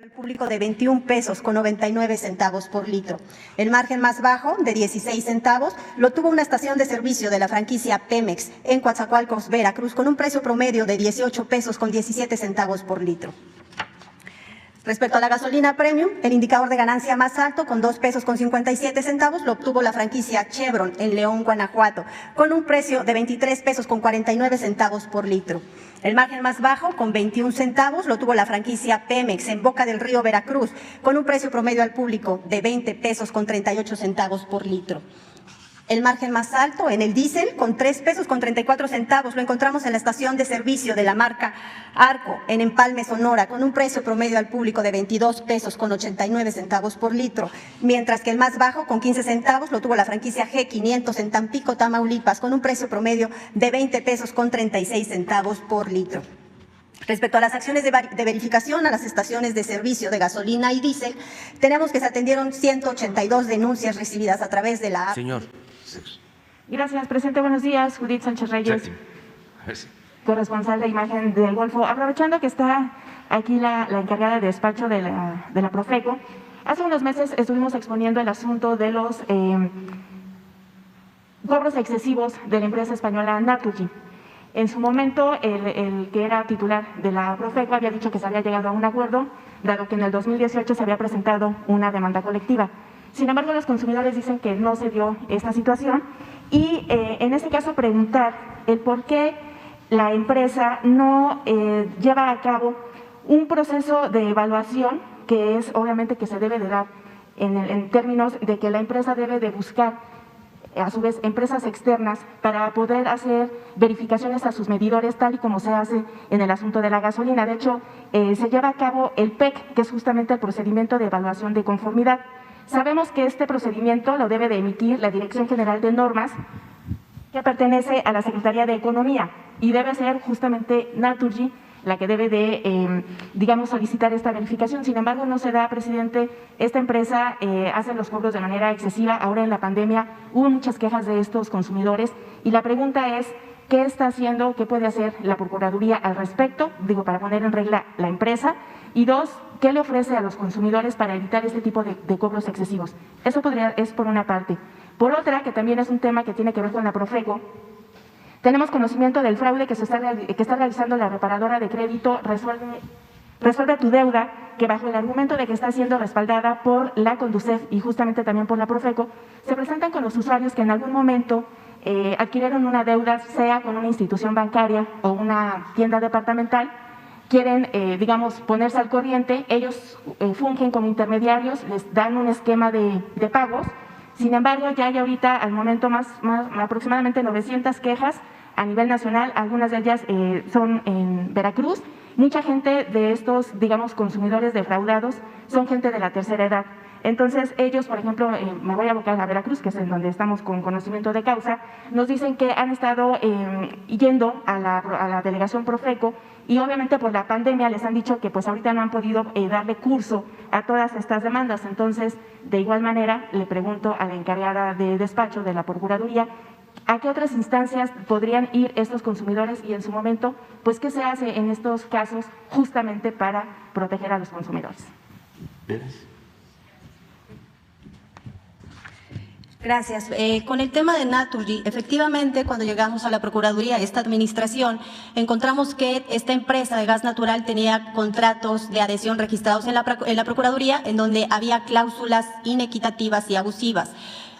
El público de 21 pesos con 99 centavos por litro. El margen más bajo, de 16 centavos, lo tuvo una estación de servicio de la franquicia Pemex en Coatzacoalcos, Veracruz, con un precio promedio de 18 pesos con 17 centavos por litro. Respecto a la gasolina premium, el indicador de ganancia más alto, con 2 pesos con 57 centavos, lo obtuvo la franquicia Chevron en León, Guanajuato, con un precio de 23 pesos con 49 centavos por litro. El margen más bajo, con 21 centavos, lo tuvo la franquicia Pemex en Boca del Río, Veracruz, con un precio promedio al público de 20 pesos con 38 centavos por litro. El margen más alto en el diésel, con 3 pesos con 34 centavos, lo encontramos en la estación de servicio de la marca Arco, en Empalme, Sonora, con un precio promedio al público de 22 pesos con 89 centavos por litro, mientras que el más bajo, con 15 centavos, lo tuvo la franquicia G500 en Tampico, Tamaulipas, con un precio promedio de 20 pesos con 36 centavos por litro. Respecto a las acciones de verificación a las estaciones de servicio de gasolina y diésel, tenemos que se atendieron 182 denuncias recibidas a través de la app. Señor. Gracias, presidente. Buenos días. Judith Sánchez Reyes, corresponsal de Imagen del Golfo. Aprovechando que está aquí la encargada de despacho de la Profeco, hace unos meses estuvimos exponiendo el asunto de los cobros excesivos de la empresa española Naturgy. En su momento, el que era titular de la Profeco había dicho que se había llegado a un acuerdo, dado que en el 2018 se había presentado una demanda colectiva. Sin embargo, los consumidores dicen que no se dio esta situación y en este caso preguntar el por qué la empresa no lleva a cabo un proceso de evaluación que es obviamente que se debe de dar en términos de que la empresa debe de buscar a su vez empresas externas para poder hacer verificaciones a sus medidores tal y como se hace en el asunto de la gasolina. De hecho, se lleva a cabo el PEC, que es justamente el procedimiento de evaluación de conformidad. Sabemos que este procedimiento lo debe de emitir la Dirección General de Normas, que pertenece a la Secretaría de Economía, y debe ser justamente Naturgy la que debe de, solicitar esta verificación. Sin embargo, no se da, presidente. Esta empresa hace los cobros de manera excesiva. Ahora en la pandemia hubo muchas quejas de estos consumidores y la pregunta es, ¿qué está haciendo, qué puede hacer la Procuraduría al respecto? Para poner en regla la empresa. Y dos, ¿qué le ofrece a los consumidores para evitar este tipo de cobros excesivos? Eso es por una parte. Por otra, que también es un tema que tiene que ver con la Profeco, tenemos conocimiento del fraude que está realizando la reparadora de crédito Resuelve tu Deuda, que bajo el argumento de que está siendo respaldada por la Conducef y justamente también por la Profeco, se presentan con los usuarios que en algún momento adquirieron una deuda, sea con una institución bancaria o una tienda departamental, quieren, ponerse al corriente. Ellos fungen como intermediarios, les dan un esquema de pagos. Sin embargo, ya hay ahorita al momento más aproximadamente 900 quejas a nivel nacional, algunas de ellas son en Veracruz. Mucha gente de estos, consumidores defraudados son gente de la tercera edad. Entonces ellos, por ejemplo, me voy a abocar a Veracruz, que es en donde estamos con conocimiento de causa, nos dicen que han estado yendo a la delegación Profeco y obviamente por la pandemia les han dicho que pues ahorita no han podido darle curso a todas estas demandas. Entonces, de igual manera, le pregunto a la encargada de despacho de la Procuraduría, ¿a qué otras instancias podrían ir estos consumidores y en su momento, pues qué se hace en estos casos justamente para proteger a los consumidores? Gracias. Con el tema de Naturgy, efectivamente, cuando llegamos a la Procuraduría, esta administración, encontramos que esta empresa de gas natural tenía contratos de adhesión registrados en la Procuraduría, en donde había cláusulas inequitativas y abusivas.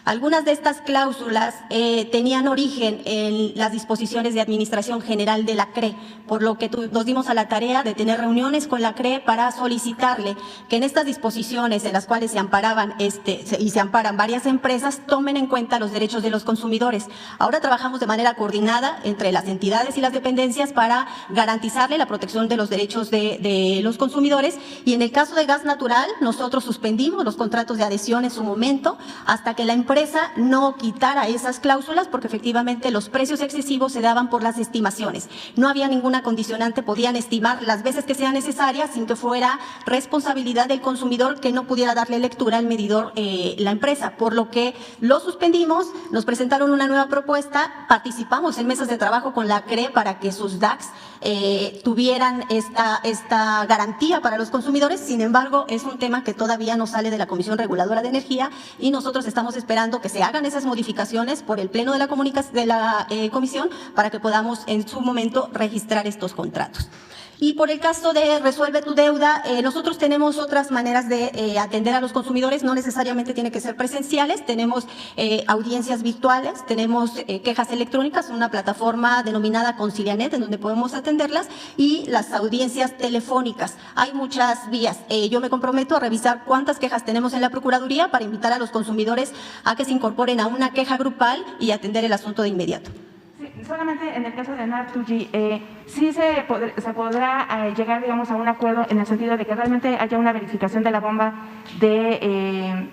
Algunas de estas cláusulas tenían origen en las disposiciones de administración general de la CRE, por lo que nos dimos a la tarea de tener reuniones con la CRE para solicitarle que en estas disposiciones en las cuales se amparaban y se amparan varias empresas tomen en cuenta los derechos de los consumidores. Ahora trabajamos de manera coordinada entre las entidades y las dependencias para garantizarle la protección de los derechos de los consumidores, y en el caso de gas natural nosotros suspendimos los contratos de adhesión en su momento hasta que la empresa empresa no quitara esas cláusulas porque efectivamente los precios excesivos se daban por las estimaciones. No había ninguna condicionante, podían estimar las veces que sean necesarias sin que fuera responsabilidad del consumidor que no pudiera darle lectura al medidor la empresa, por lo que lo suspendimos, nos presentaron una nueva propuesta, participamos en mesas de trabajo con la CRE para que sus DAX tuvieran esta garantía para los consumidores. Sin embargo, es un tema que todavía no sale de la Comisión Reguladora de Energía y nosotros estamos esperando que se hagan esas modificaciones por el Pleno de la Comisión para que podamos en su momento registrar estos contratos. Y por el caso de Resuelve tu Deuda, nosotros tenemos otras maneras de atender a los consumidores, no necesariamente tiene que ser presenciales, tenemos audiencias virtuales, tenemos quejas electrónicas, una plataforma denominada Concilianet en donde podemos atenderlas, y las audiencias telefónicas. Hay muchas vías. Yo me comprometo a revisar cuántas quejas tenemos en la Procuraduría para invitar a los consumidores a que se incorporen a una queja grupal y atender el asunto de inmediato. Solamente en el caso de Naturgy, sí se podrá llegar, digamos, a un acuerdo en el sentido de que realmente haya una verificación de la bomba de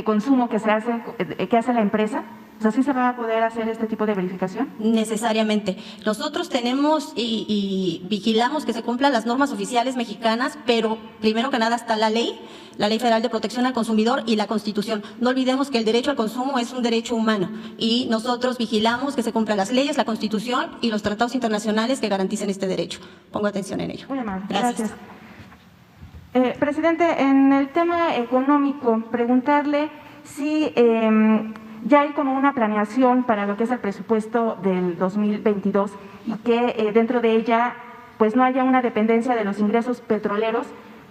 consumo que hace la empresa. O sea, ¿sí se va a poder hacer este tipo de verificación? Necesariamente. Nosotros tenemos y vigilamos que se cumplan las normas oficiales mexicanas, pero primero que nada está la Ley Federal de Protección al Consumidor y la Constitución. No olvidemos que el derecho al consumo es un derecho humano y nosotros vigilamos que se cumplan las leyes, la Constitución y los tratados internacionales que garanticen este derecho. Pongo atención en ello. Muy amable. Gracias. Presidente, en el tema económico, preguntarle si ya hay como una planeación para lo que es el presupuesto del 2022 y que dentro de ella pues no haya una dependencia de los ingresos petroleros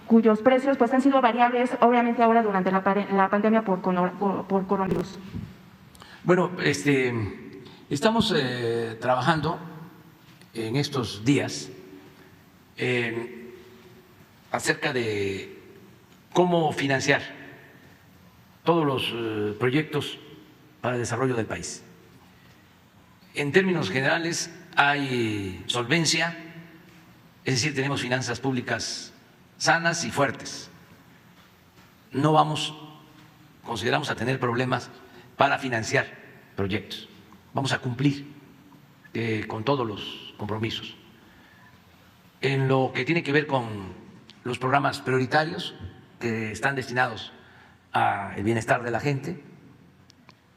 cuyos precios pues han sido variables obviamente ahora durante la pandemia por coronavirus. Bueno, estamos trabajando en estos días acerca de cómo financiar todos los proyectos para el desarrollo del país. En términos generales, hay solvencia, es decir, tenemos finanzas públicas sanas y fuertes. No consideramos a tener problemas para financiar proyectos. Vamos a cumplir con todos los compromisos. En lo que tiene que ver con los programas prioritarios que están destinados al bienestar de la gente,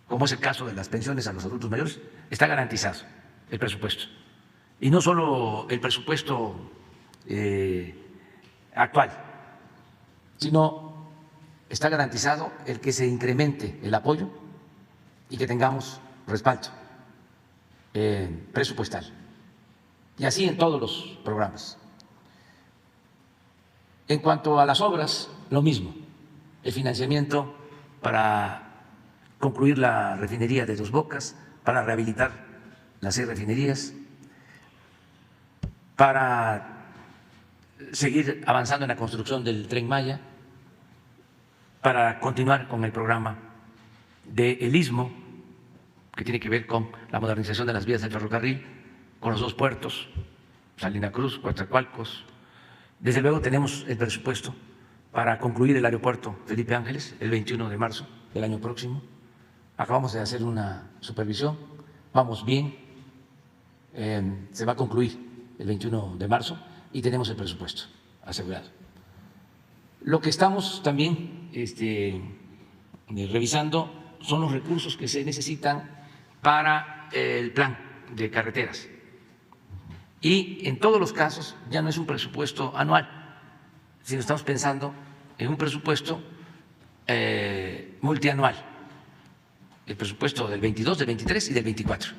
como es el caso de las pensiones a los adultos mayores, está garantizado el presupuesto. Y no solo el presupuesto actual, sino está garantizado el que se incremente el apoyo y que tengamos respaldo presupuestal. Y así en todos los programas. En cuanto a las obras, lo mismo, el financiamiento para concluir la refinería de Dos Bocas, para rehabilitar las 6 refinerías, para seguir avanzando en la construcción del Tren Maya, para continuar con el programa del Istmo, que tiene que ver con la modernización de las vías del ferrocarril, con los 2 puertos, Salina Cruz, Coatzacoalcos. Desde luego tenemos el presupuesto para concluir el aeropuerto Felipe Ángeles el 21 de marzo del año próximo. Acabamos de hacer una supervisión, vamos bien, se va a concluir el 21 de marzo y tenemos el presupuesto asegurado. Lo que estamos también revisando son los recursos que se necesitan para el plan de carreteras. Y en todos los casos ya no es un presupuesto anual, sino estamos pensando en un presupuesto multianual. El presupuesto del 22, del 23 y del 24,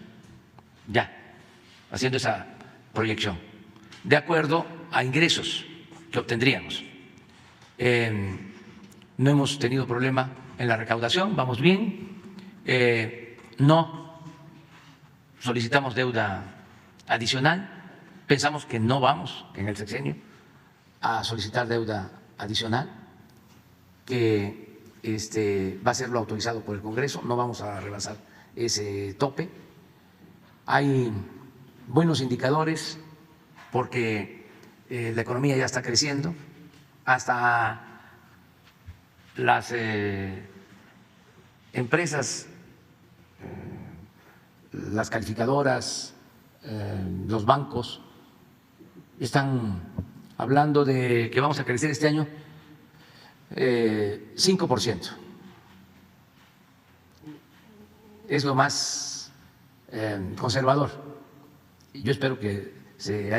ya, haciendo esa proyección, de acuerdo a ingresos que obtendríamos. No hemos tenido problema en la recaudación, vamos bien, no solicitamos deuda adicional, pensamos que no vamos en el sexenio a solicitar deuda adicional, que va a ser lo autorizado por el Congreso, no vamos a rebasar ese tope. Hay buenos indicadores porque la economía ya está creciendo, hasta las empresas, las calificadoras, los bancos, están hablando de que vamos a crecer este año 5%. Es lo más conservador. Yo espero que se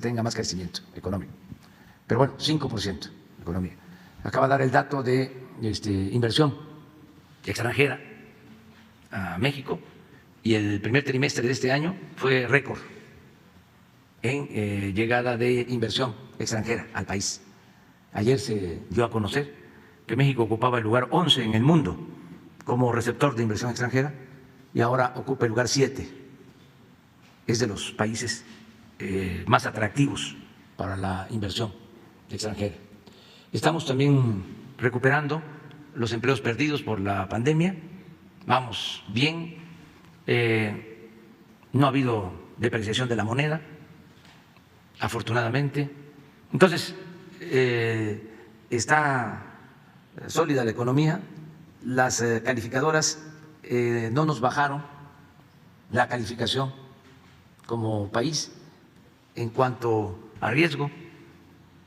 tenga más crecimiento económico. Pero bueno, 5% de economía. Acaba de dar el dato de inversión extranjera a México y el primer trimestre de este año fue récord en llegada de inversión extranjera al país. Ayer se dio a conocer que México ocupaba el lugar 11 en el mundo como receptor de inversión extranjera y ahora ocupa el lugar 7. Es de los países más atractivos para la inversión extranjera. Estamos también recuperando los empleos perdidos por la pandemia. Vamos bien. No ha habido depreciación de la moneda, afortunadamente. Entonces, está sólida la economía. Las calificadoras no nos bajaron la calificación como país. En cuanto a riesgo,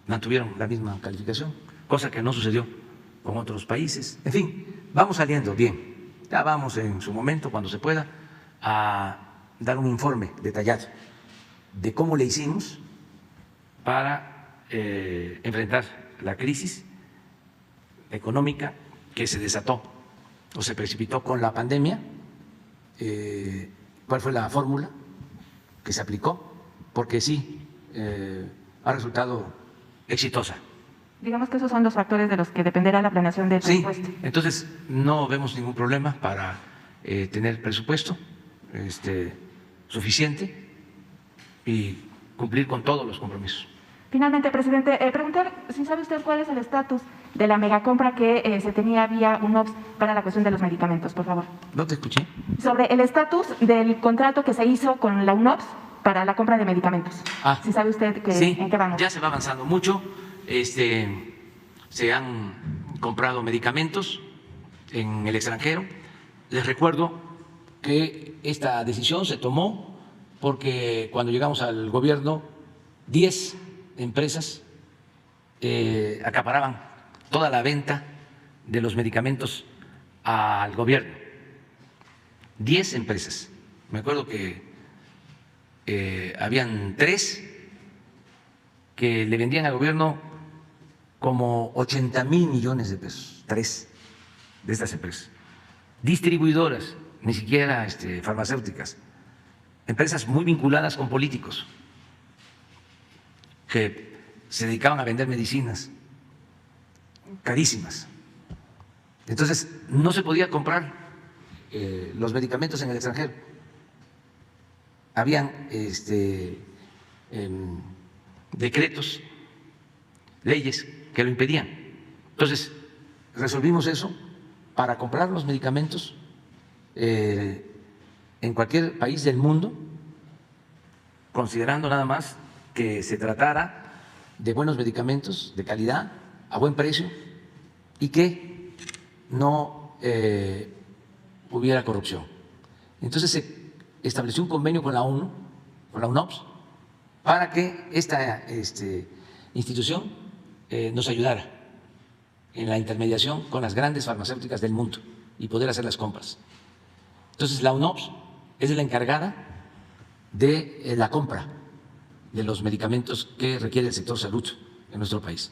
mantuvieron la misma calificación, cosa que no sucedió con otros países. En fin, vamos saliendo bien. Ya vamos en su momento, cuando se pueda, a dar un informe detallado de cómo le hicimos para enfrentar la crisis económica que se desató o se precipitó con la pandemia, cuál fue la fórmula que se aplicó, porque sí, ha resultado exitosa. Digamos que esos son los factores de los que dependerá la planeación del presupuesto. Sí, entonces no vemos ningún problema para tener presupuesto suficiente y cumplir con todos los compromisos. Finalmente, presidente, preguntar si sabe usted cuál es el estatus de la megacompra que se tenía vía UNOPS para la cuestión de los medicamentos, por favor. No te escuché. Sobre el estatus del contrato que se hizo con la UNOPS para la compra de medicamentos. Si sabe usted sí, en qué vamos. Ya se va avanzando mucho. Se han comprado medicamentos en el extranjero. Les recuerdo que esta decisión se tomó porque cuando llegamos al gobierno, 10 empresas acaparaban toda la venta de los medicamentos al gobierno. 10 empresas. Me acuerdo que habían 3 que le vendían al gobierno como 80,000 millones de pesos. 3 de estas empresas. Distribuidoras, ni siquiera farmacéuticas. Empresas muy vinculadas con políticos que se dedicaban a vender medicinas carísimas. Entonces, no se podía comprar los medicamentos en el extranjero. Habían decretos, leyes que lo impedían. Entonces, resolvimos eso para comprar los medicamentos en cualquier país del mundo, considerando nada más que se tratara de buenos medicamentos, de calidad, a buen precio y que no hubiera corrupción. Entonces se estableció un convenio con la ONU, con la UNOPS, para que esta institución nos ayudara en la intermediación con las grandes farmacéuticas del mundo y poder hacer las compras. Entonces la UNOPS es la encargada de la compra de los medicamentos que requiere el sector salud en nuestro país.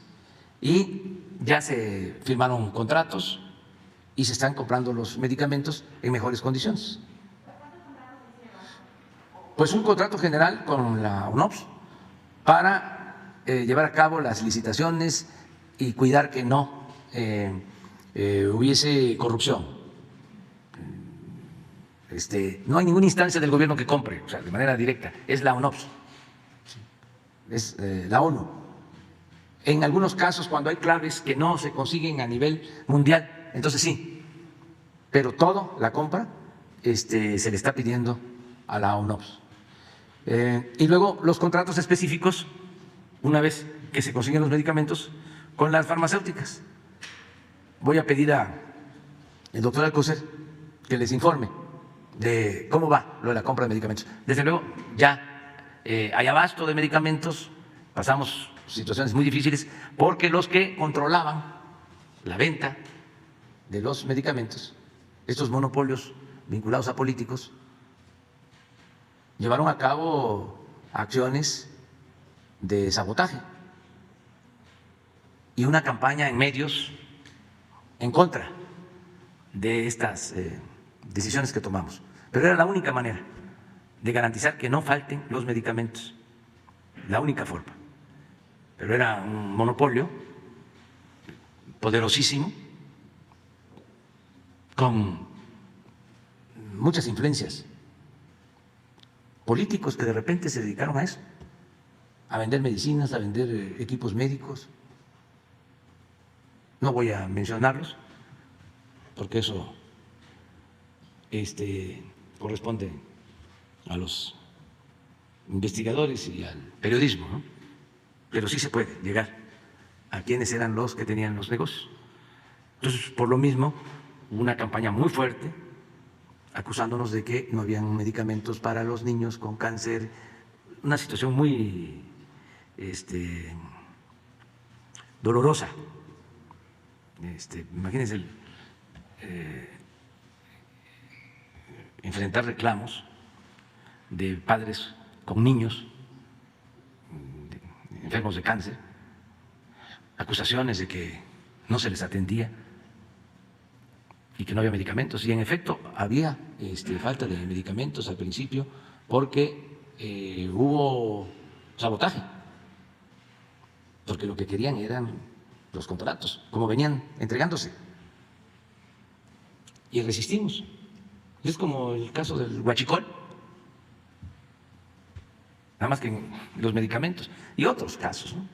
Y ya se firmaron contratos y se están comprando los medicamentos en mejores condiciones. Pues un contrato general con la UNOPS para llevar a cabo las licitaciones y cuidar que no hubiese corrupción. No hay ninguna instancia del gobierno que compre, o sea, de manera directa, es la UNOPS, es la ONU. En algunos casos, cuando hay claves que no se consiguen a nivel mundial, entonces sí, pero todo, la compra, se le está pidiendo a la UNOPS. Y luego los contratos específicos, una vez que se consiguen los medicamentos, con las farmacéuticas. Voy a pedir a el doctor Alcocer que les informe de cómo va lo de la compra de medicamentos. Desde luego, ya hay abasto de medicamentos, pasamos situaciones muy difíciles porque los que controlaban la venta de los medicamentos, estos monopolios vinculados a políticos, llevaron a cabo acciones de sabotaje y una campaña en medios en contra de estas decisiones que tomamos. Pero era la única manera de garantizar que no falten los medicamentos, la única forma. Pero era un monopolio poderosísimo, con muchas influencias, políticos que de repente se dedicaron a eso, a vender medicinas, a vender equipos médicos. No voy a mencionarlos, porque eso corresponde a los investigadores y al periodismo, ¿no? Pero sí se puede llegar a quiénes eran los que tenían los negocios. Entonces, por lo mismo, hubo una campaña muy fuerte acusándonos de que no habían medicamentos para los niños con cáncer, una situación muy dolorosa. Imagínense enfrentar reclamos de padres con niños enfermos de cáncer, acusaciones de que no se les atendía y que no había medicamentos. Y en efecto había falta de medicamentos al principio porque hubo sabotaje, porque lo que querían eran los contratos, como venían entregándose. Y resistimos. Es como el caso del huachicol, nada más que en los medicamentos y otros casos, ¿no?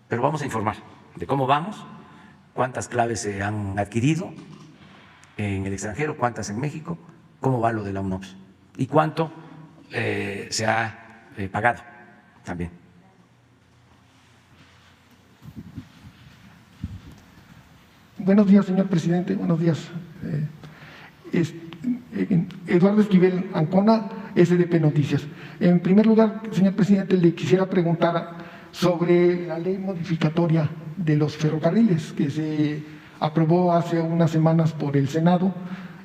Pero vamos a informar de cómo vamos, cuántas claves se han adquirido en el extranjero, cuántas en México, cómo va lo de la UNOPS y cuánto se ha pagado también. Buenos días, señor presidente. Buenos días. Eduardo Esquivel Ancona, SDP Noticias. En primer lugar, señor presidente, le quisiera preguntar sobre la ley modificatoria de los ferrocarriles que se aprobó hace unas semanas por el Senado,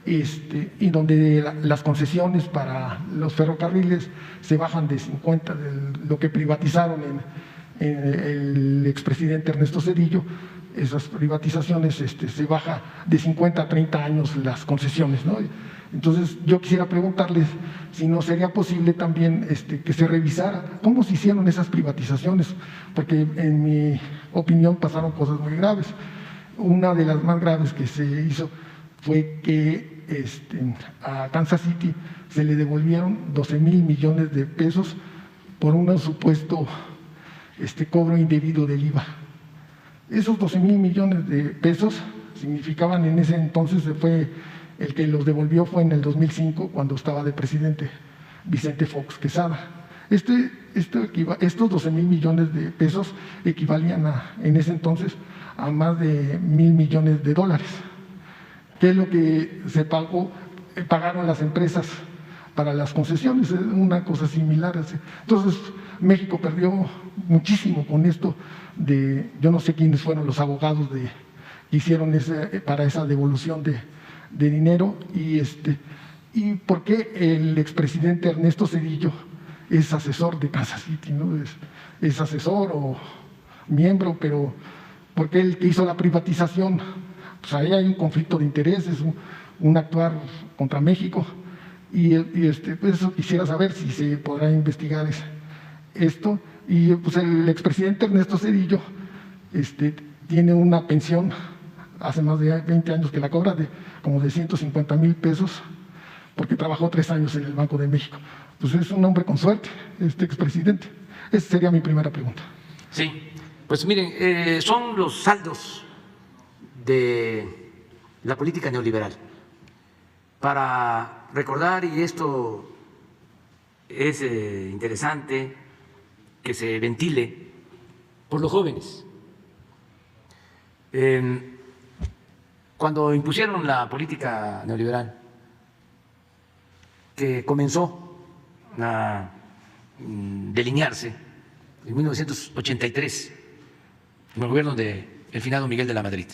y donde las concesiones para los ferrocarriles se bajan de 50, de lo que privatizaron en el expresidente Ernesto Zedillo. Esas privatizaciones se baja de 50 a 30 años las concesiones, ¿no? Entonces yo quisiera preguntarles si no sería posible también que se revisara cómo se hicieron esas privatizaciones, porque en mi opinión pasaron cosas muy graves. Una de las más graves que se hizo fue que a Kansas City se le devolvieron 12,000 millones de pesos por un supuesto cobro indebido del IVA. Esos 12,000 millones de pesos significaban en ese entonces, el que los devolvió fue en el 2005, cuando estaba de presidente Vicente Fox Quesada. Estos 12,000 millones de pesos equivalían en ese entonces a más de 1,000 millones de dólares, que es lo que pagaron las empresas para las concesiones, una cosa similar. Entonces México perdió muchísimo con esto. Yo no sé quiénes fueron los abogados que hicieron para esa devolución de dinero, y por qué el expresidente Ernesto Zedillo es asesor de Kansas City, ¿no? Es asesor o miembro, pero porque el que hizo la privatización, pues ahí hay un conflicto de intereses, un actuar contra México, y pues eso quisiera saber si se podrá investigar esto. Y pues el expresidente Ernesto Zedillo tiene una pensión, hace más de 20 años que la cobra, como de 150,000 pesos, porque trabajó 3 años en el Banco de México. Pues es un hombre con suerte, expresidente. Esa sería mi primera pregunta. Sí, pues miren, son los saldos de la política neoliberal. Para recordar, y esto es interesante que se ventile por los jóvenes, cuando impusieron la política neoliberal, que comenzó a delinearse en 1983, en el gobierno del finado Miguel de la Madrid.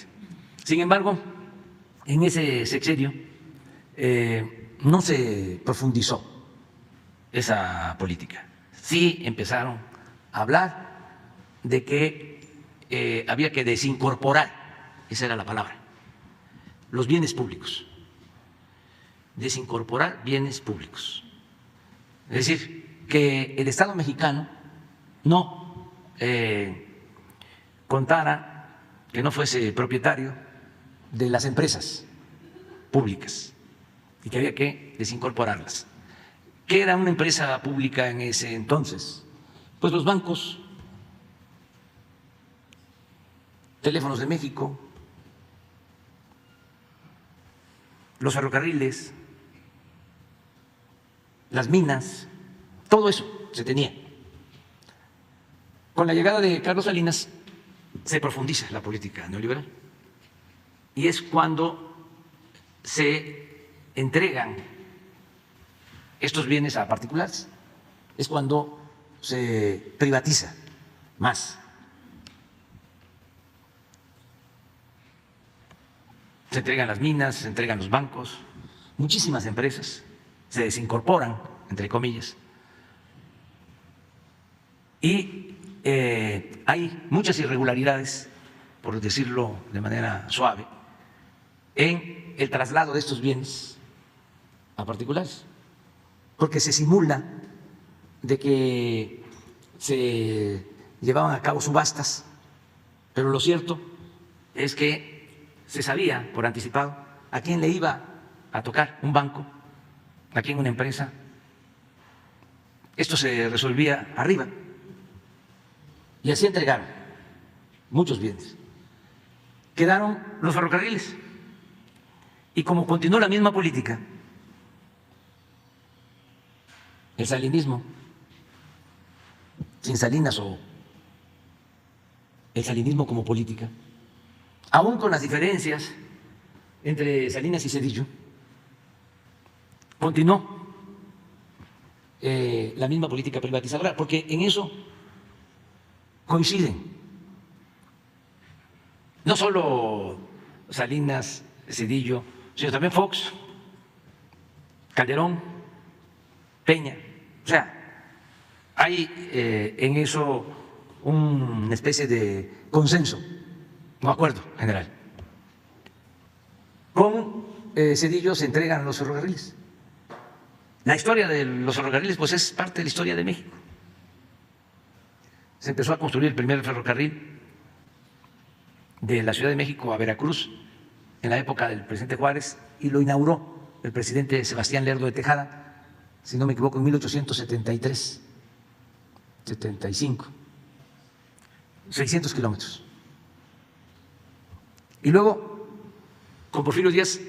Sin embargo, en ese sexenio no se profundizó esa política. Sí empezaron a hablar de que había que desincorporar, esa era la palabra, los bienes públicos. Desincorporar bienes públicos. Es decir, que el Estado mexicano no contara, que no fuese propietario de las empresas públicas y que había que desincorporarlas. ¿Qué era una empresa pública en ese entonces? Pues los bancos, Teléfonos de México, los ferrocarriles, las minas, todo eso se tenía. Con la llegada de Carlos Salinas se profundiza la política neoliberal y es cuando se entregan estos bienes a particulares, es cuando se privatiza más. Se entregan las minas, se entregan los bancos, muchísimas empresas se desincorporan, entre comillas, y hay muchas irregularidades, por decirlo de manera suave, en el traslado de estos bienes a particulares, porque se simula de que se llevaban a cabo subastas, pero lo cierto es que se sabía por anticipado a quién le iba a tocar un banco, a quién una empresa. Esto se resolvía arriba y así entregaron muchos bienes. Quedaron los ferrocarriles y como continuó la misma política, el salinismo, sin Salinas o el salinismo como política, aún con las diferencias entre Salinas y Zedillo, continuó la misma política privatizadora, porque en eso coinciden no solo Salinas, Zedillo, sino también Fox, Calderón, Peña. O sea, hay en eso una especie de consenso, no acuerdo general. Con Zedillo se entregan los ferrocarriles. La historia de los ferrocarriles pues es parte de la historia de México. Se empezó a construir el primer ferrocarril de la Ciudad de México a Veracruz en la época del presidente Juárez y lo inauguró el presidente Sebastián Lerdo de Tejada, si no me equivoco, en 1873, 75, 600 kilómetros. Y luego, con Porfirio Díaz,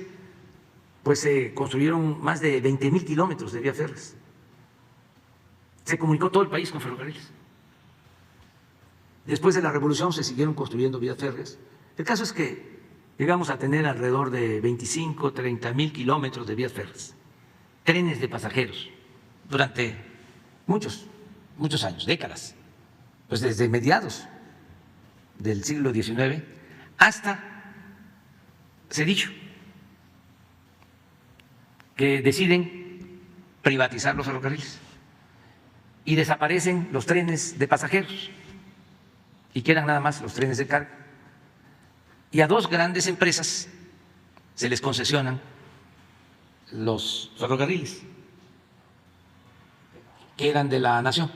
pues se construyeron más de 20,000 kilómetros de vías férreas. Se comunicó todo el país con ferrocarriles. Después de la Revolución se siguieron construyendo vías férreas. El caso es que llegamos a tener alrededor de 25, 30,000 kilómetros de vías férreas, trenes de pasajeros, durante muchos años, décadas, pues desde mediados del siglo XIX hasta Zedillo, que deciden privatizar los ferrocarriles y desaparecen los trenes de pasajeros y quedan nada más los trenes de carga. Y a dos grandes empresas se les concesionan los ferrocarriles que eran de la nación.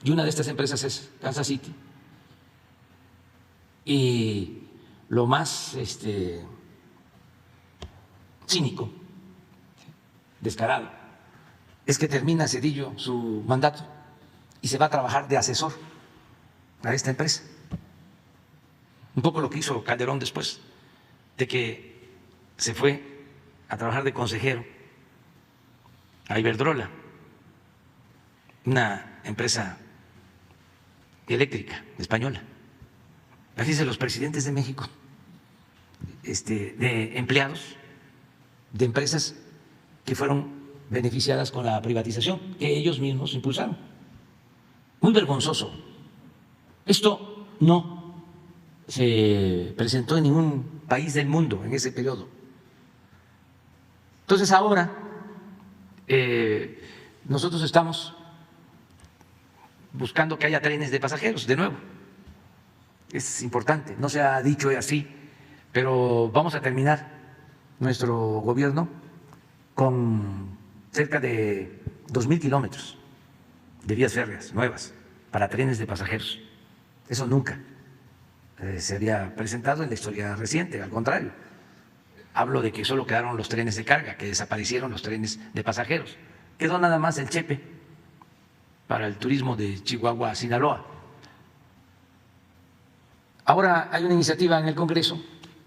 Y una de estas empresas es Kansas City. Y lo más cínico, descarado, es que termina Zedillo su mandato y se va a trabajar de asesor a esta empresa. Un poco lo que hizo Calderón después de que se fue a trabajar de consejero a Iberdrola, una empresa eléctrica española. Así dicen los presidentes de México. de empleados de empresas que fueron beneficiadas con la privatización, que ellos mismos impulsaron. Muy vergonzoso. Esto no se presentó en ningún país del mundo en ese periodo. Entonces ahora nosotros estamos buscando que haya trenes de pasajeros de nuevo. Es importante, no se ha dicho así, pero vamos a terminar nuestro gobierno con cerca de 2.000 kilómetros de vías férreas nuevas para trenes de pasajeros. Eso nunca se había presentado en la historia reciente, al contrario. Hablo de que solo quedaron los trenes de carga, que desaparecieron los trenes de pasajeros. Quedó nada más el Chepe para el turismo de Chihuahua a Sinaloa. Ahora hay una iniciativa en el Congreso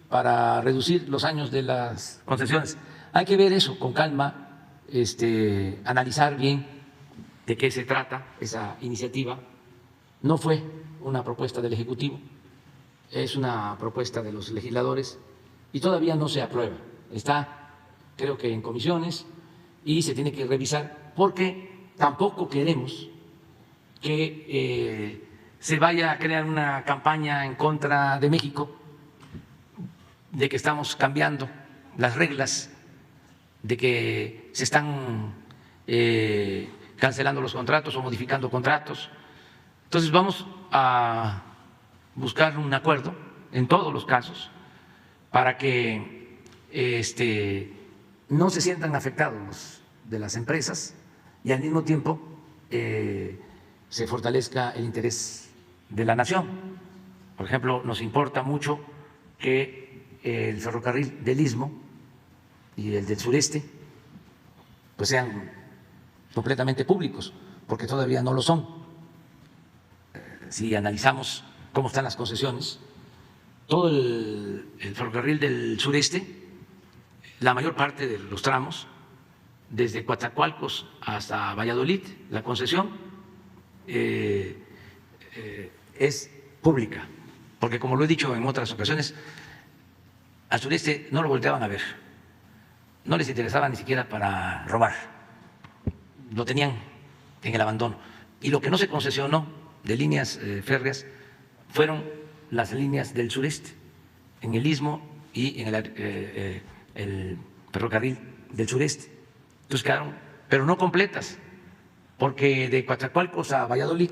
para reducir los años de las concesiones. Hay que ver eso con calma, analizar bien de qué se trata esa iniciativa. No fue una propuesta del Ejecutivo, es una propuesta de los legisladores y todavía no se aprueba. Está, creo que en comisiones y se tiene que revisar porque tampoco queremos que se vaya a crear una campaña en contra de México, de que estamos cambiando las reglas, de que se están cancelando los contratos o modificando contratos. Entonces vamos a buscar un acuerdo en todos los casos para que no se sientan afectados los de las empresas y al mismo tiempo se fortalezca el interés de la nación. Por ejemplo, nos importa mucho que el ferrocarril del Istmo y el del Sureste pues sean completamente públicos, porque todavía no lo son. Si analizamos cómo están las concesiones, todo el ferrocarril del Sureste, la mayor parte de los tramos, desde Coatzacoalcos hasta Valladolid, la concesión es pública, porque como lo he dicho en otras ocasiones, al sureste no lo volteaban a ver, no les interesaba ni siquiera para robar, lo tenían en el abandono. Y lo que no se concesionó de líneas férreas fueron las líneas del sureste, en el Istmo y en el ferrocarril del sureste. Entonces quedaron, pero no completas, porque de Coatzacoalcos a Valladolid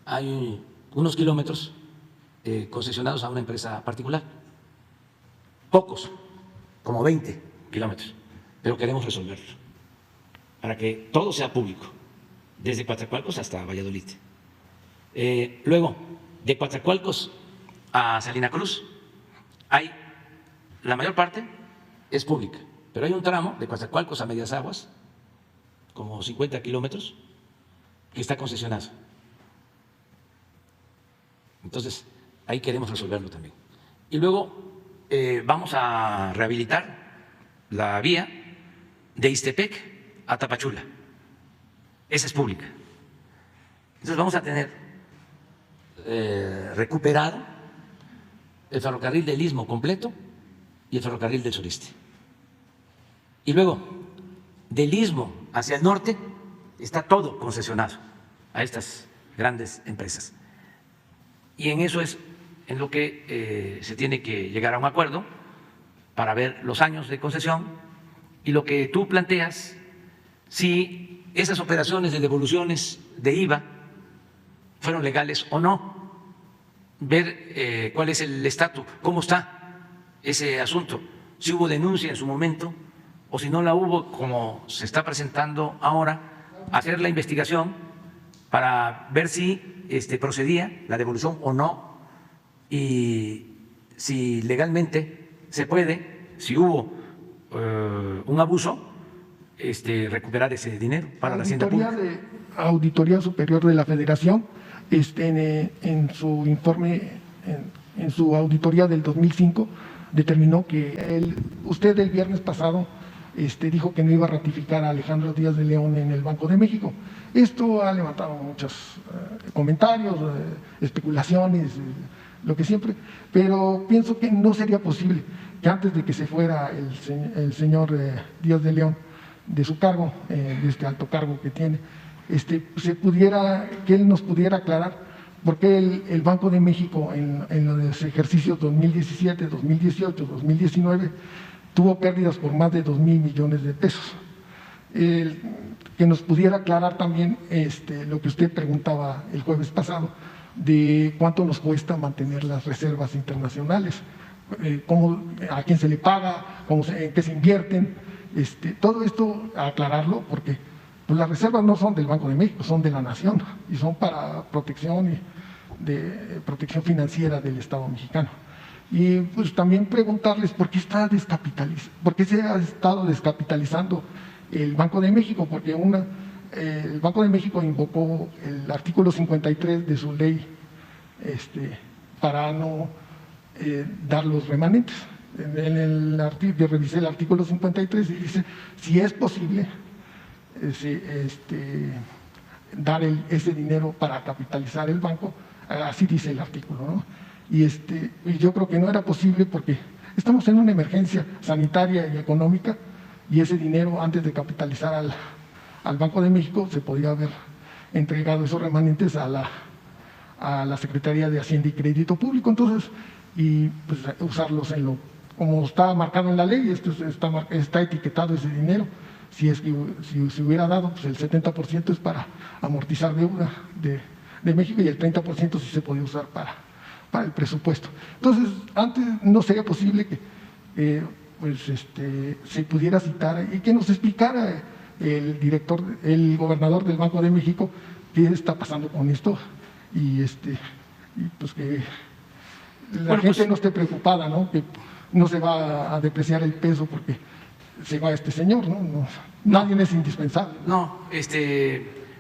hay unos kilómetros concesionados a una empresa particular, pocos, como 20 kilómetros, pero queremos resolverlo para que todo sea público, desde Coatzacoalcos hasta Valladolid. Luego, de Coatzacoalcos a Salina Cruz, la mayor parte es pública, pero hay un tramo de Coatzacoalcos a Medias Aguas, como 50 kilómetros, que está concesionado. Entonces, ahí queremos resolverlo también. Y luego vamos a rehabilitar la vía de Ixtepec a Tapachula. Esa es pública. Entonces vamos a tener recuperado el ferrocarril del Istmo completo y el ferrocarril del sureste. Y luego, del Istmo hacia el norte, está todo concesionado a estas grandes empresas. Y en eso es en lo que se tiene que llegar a un acuerdo para ver los años de concesión y lo que tú planteas, si esas operaciones de devoluciones de IVA fueron legales o no, ver cuál es el estatus, cómo está ese asunto, si hubo denuncia en su momento o si no la hubo, como se está presentando ahora, hacer la investigación para ver si procedía la devolución o no, y si legalmente se puede, si hubo un abuso, recuperar ese dinero para la hacienda pública. Auditoría Superior de la Federación, en su informe, en su auditoría del 2005, determinó que usted el viernes pasado dijo que no iba a ratificar a Alejandro Díaz de León en el Banco de México. Esto ha levantado muchos comentarios, especulaciones, lo que siempre, pero pienso que no sería posible que antes de que se fuera el señor Díaz de León de su cargo, de este alto cargo que tiene, que él nos pudiera aclarar por qué el Banco de México en los ejercicios 2017, 2018, 2019 tuvo pérdidas por más de 2,000 millones de pesos. Que nos pudiera aclarar también lo que usted preguntaba el jueves pasado, de cuánto nos cuesta mantener las reservas internacionales, a quién se le paga, en qué se invierten, todo esto aclararlo, porque pues, las reservas no son del Banco de México, son de la nación y son para protección financiera del Estado mexicano. Y pues también preguntarles por qué se ha estado descapitalizando el Banco de México, porque el Banco de México invocó el artículo 53 de su ley para no dar los remanentes. Yo revisé el artículo 53 y dice, si es posible dar ese dinero para capitalizar el banco, así dice el artículo, ¿no? Y yo creo que no era posible porque estamos en una emergencia sanitaria y económica, y ese dinero, antes de capitalizar al Banco de México, se podía haber entregado esos remanentes a la Secretaría de Hacienda y Crédito Público, entonces, y pues usarlos como está marcado en la ley, está etiquetado ese dinero. Si se hubiera dado, pues el 70% es para amortizar deuda de México y el 30% sí se podía usar para el presupuesto. Entonces, antes no sería posible que se pudiera citar y que nos explicara el gobernador del Banco de México qué está pasando con esto y pues que la gente no esté preocupada, ¿no? Que no se va a depreciar el peso porque se va este señor, ¿no? Nadie es indispensable. No,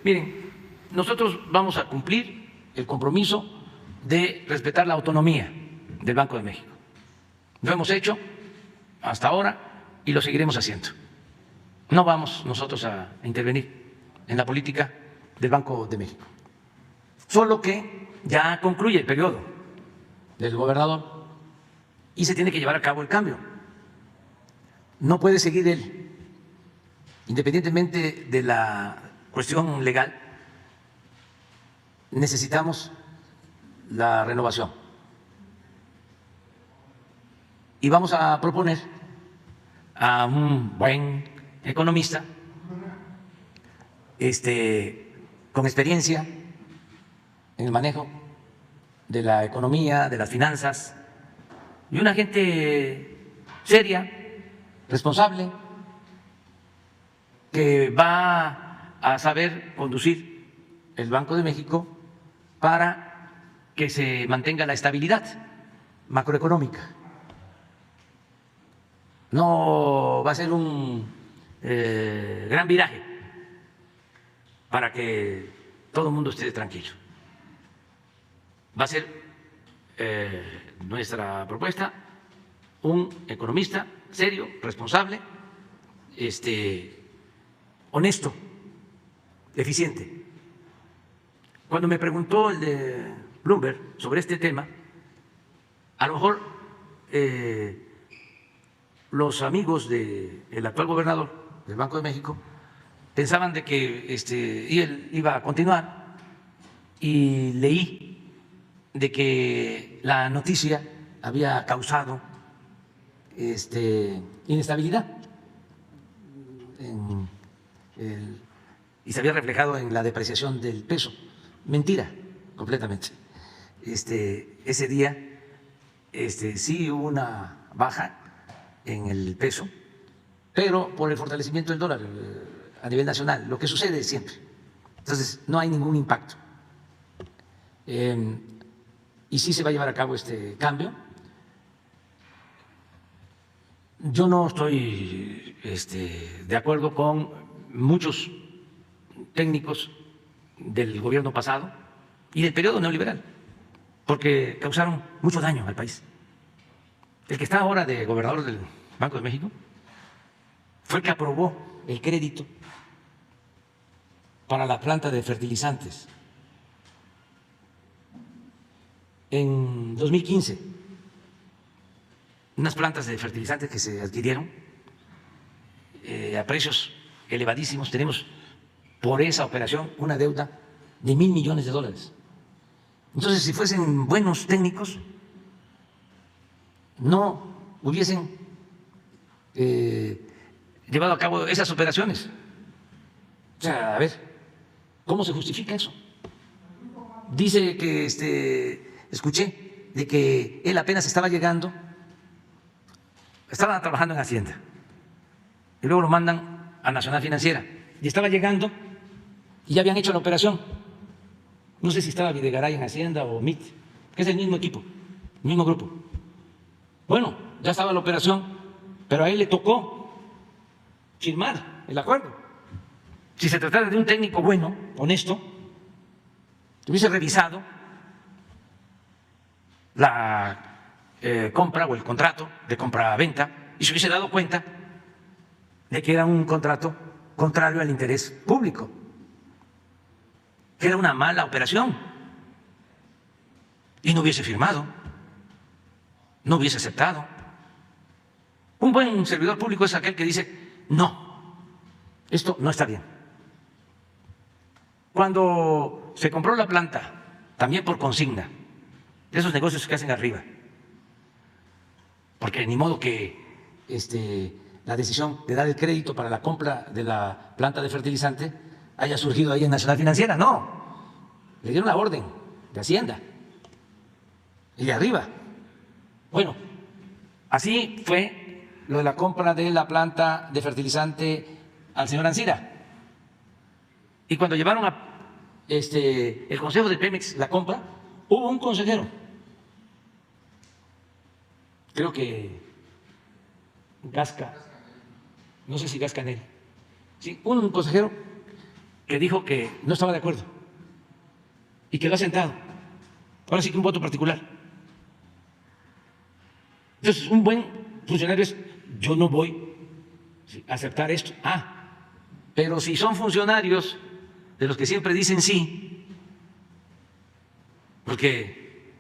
miren, nosotros vamos a cumplir el compromiso de respetar la autonomía del Banco de México. Lo hemos hecho hasta ahora y lo seguiremos haciendo. No vamos nosotros a intervenir en la política del Banco de México. Solo que ya concluye el periodo del gobernador y se tiene que llevar a cabo el cambio. No puede seguir él, independientemente de la cuestión legal, necesitamos la renovación. Y vamos a proponer a un buen economista, con experiencia en el manejo de la economía, de las finanzas, y una gente seria, responsable, que va a saber conducir el Banco de México para que se mantenga la estabilidad macroeconómica. No va a ser un gran viraje para que todo el mundo esté tranquilo. Va a ser nuestra propuesta un economista serio, responsable, honesto, eficiente. Cuando me preguntó el de Bloomberg sobre este tema, a lo mejor los amigos del actual gobernador del Banco de México pensaban de que él iba a continuar, y leí de que la noticia había causado inestabilidad y se había reflejado en la depreciación del peso. Mentira, completamente. Ese día sí hubo una baja en el peso, pero por el fortalecimiento del dólar a nivel nacional, lo que sucede siempre. Entonces, no hay ningún impacto. Y sí se va a llevar a cabo este cambio. Yo no estoy de acuerdo con muchos técnicos del gobierno pasado y del periodo neoliberal, porque causaron mucho daño al país. El que está ahora de gobernador del Banco de México fue el que aprobó el crédito para la planta de fertilizantes. En 2015, unas plantas de fertilizantes que se adquirieron a precios elevadísimos. Tenemos por esa operación una deuda de $1,000 millones. Entonces, si fuesen buenos técnicos, no hubiesen llevado a cabo esas operaciones. O sea, a ver, ¿cómo se justifica eso? Dice que escuché de que él apenas estaba llegando, estaba trabajando en Hacienda y luego lo mandan a Nacional Financiera y estaba llegando y ya habían hecho la operación. No sé si estaba Videgaray en Hacienda o MIT, que es el mismo equipo, el mismo grupo. Bueno, ya estaba la operación, pero a él le tocó firmar el acuerdo. Si se tratara de un técnico bueno, honesto, hubiese revisado la compra o el contrato de compra-venta y se hubiese dado cuenta de que era un contrato contrario al interés público, que era una mala operación, y no hubiese firmado, no hubiese aceptado. Un buen servidor público es aquel que dice, no, esto no está bien. Cuando se compró la planta, también por consigna, de esos negocios que hacen arriba, porque ni modo que la decisión de dar el crédito para la compra de la planta de fertilizante haya surgido ahí en Nacional Financiera, no, le dieron la orden de Hacienda y de arriba. Bueno, así fue lo de la compra de la planta de fertilizante al señor Ancira. Y cuando llevaron a el Consejo de Pemex la compra, hubo un consejero, creo que Gasca, no sé si Gascanel, sí, un consejero que dijo que no estaba de acuerdo y quedó sentado. Ahora sí que un voto particular. Entonces, un buen funcionario es, yo no voy a aceptar esto. Pero si son funcionarios de los que siempre dicen sí, porque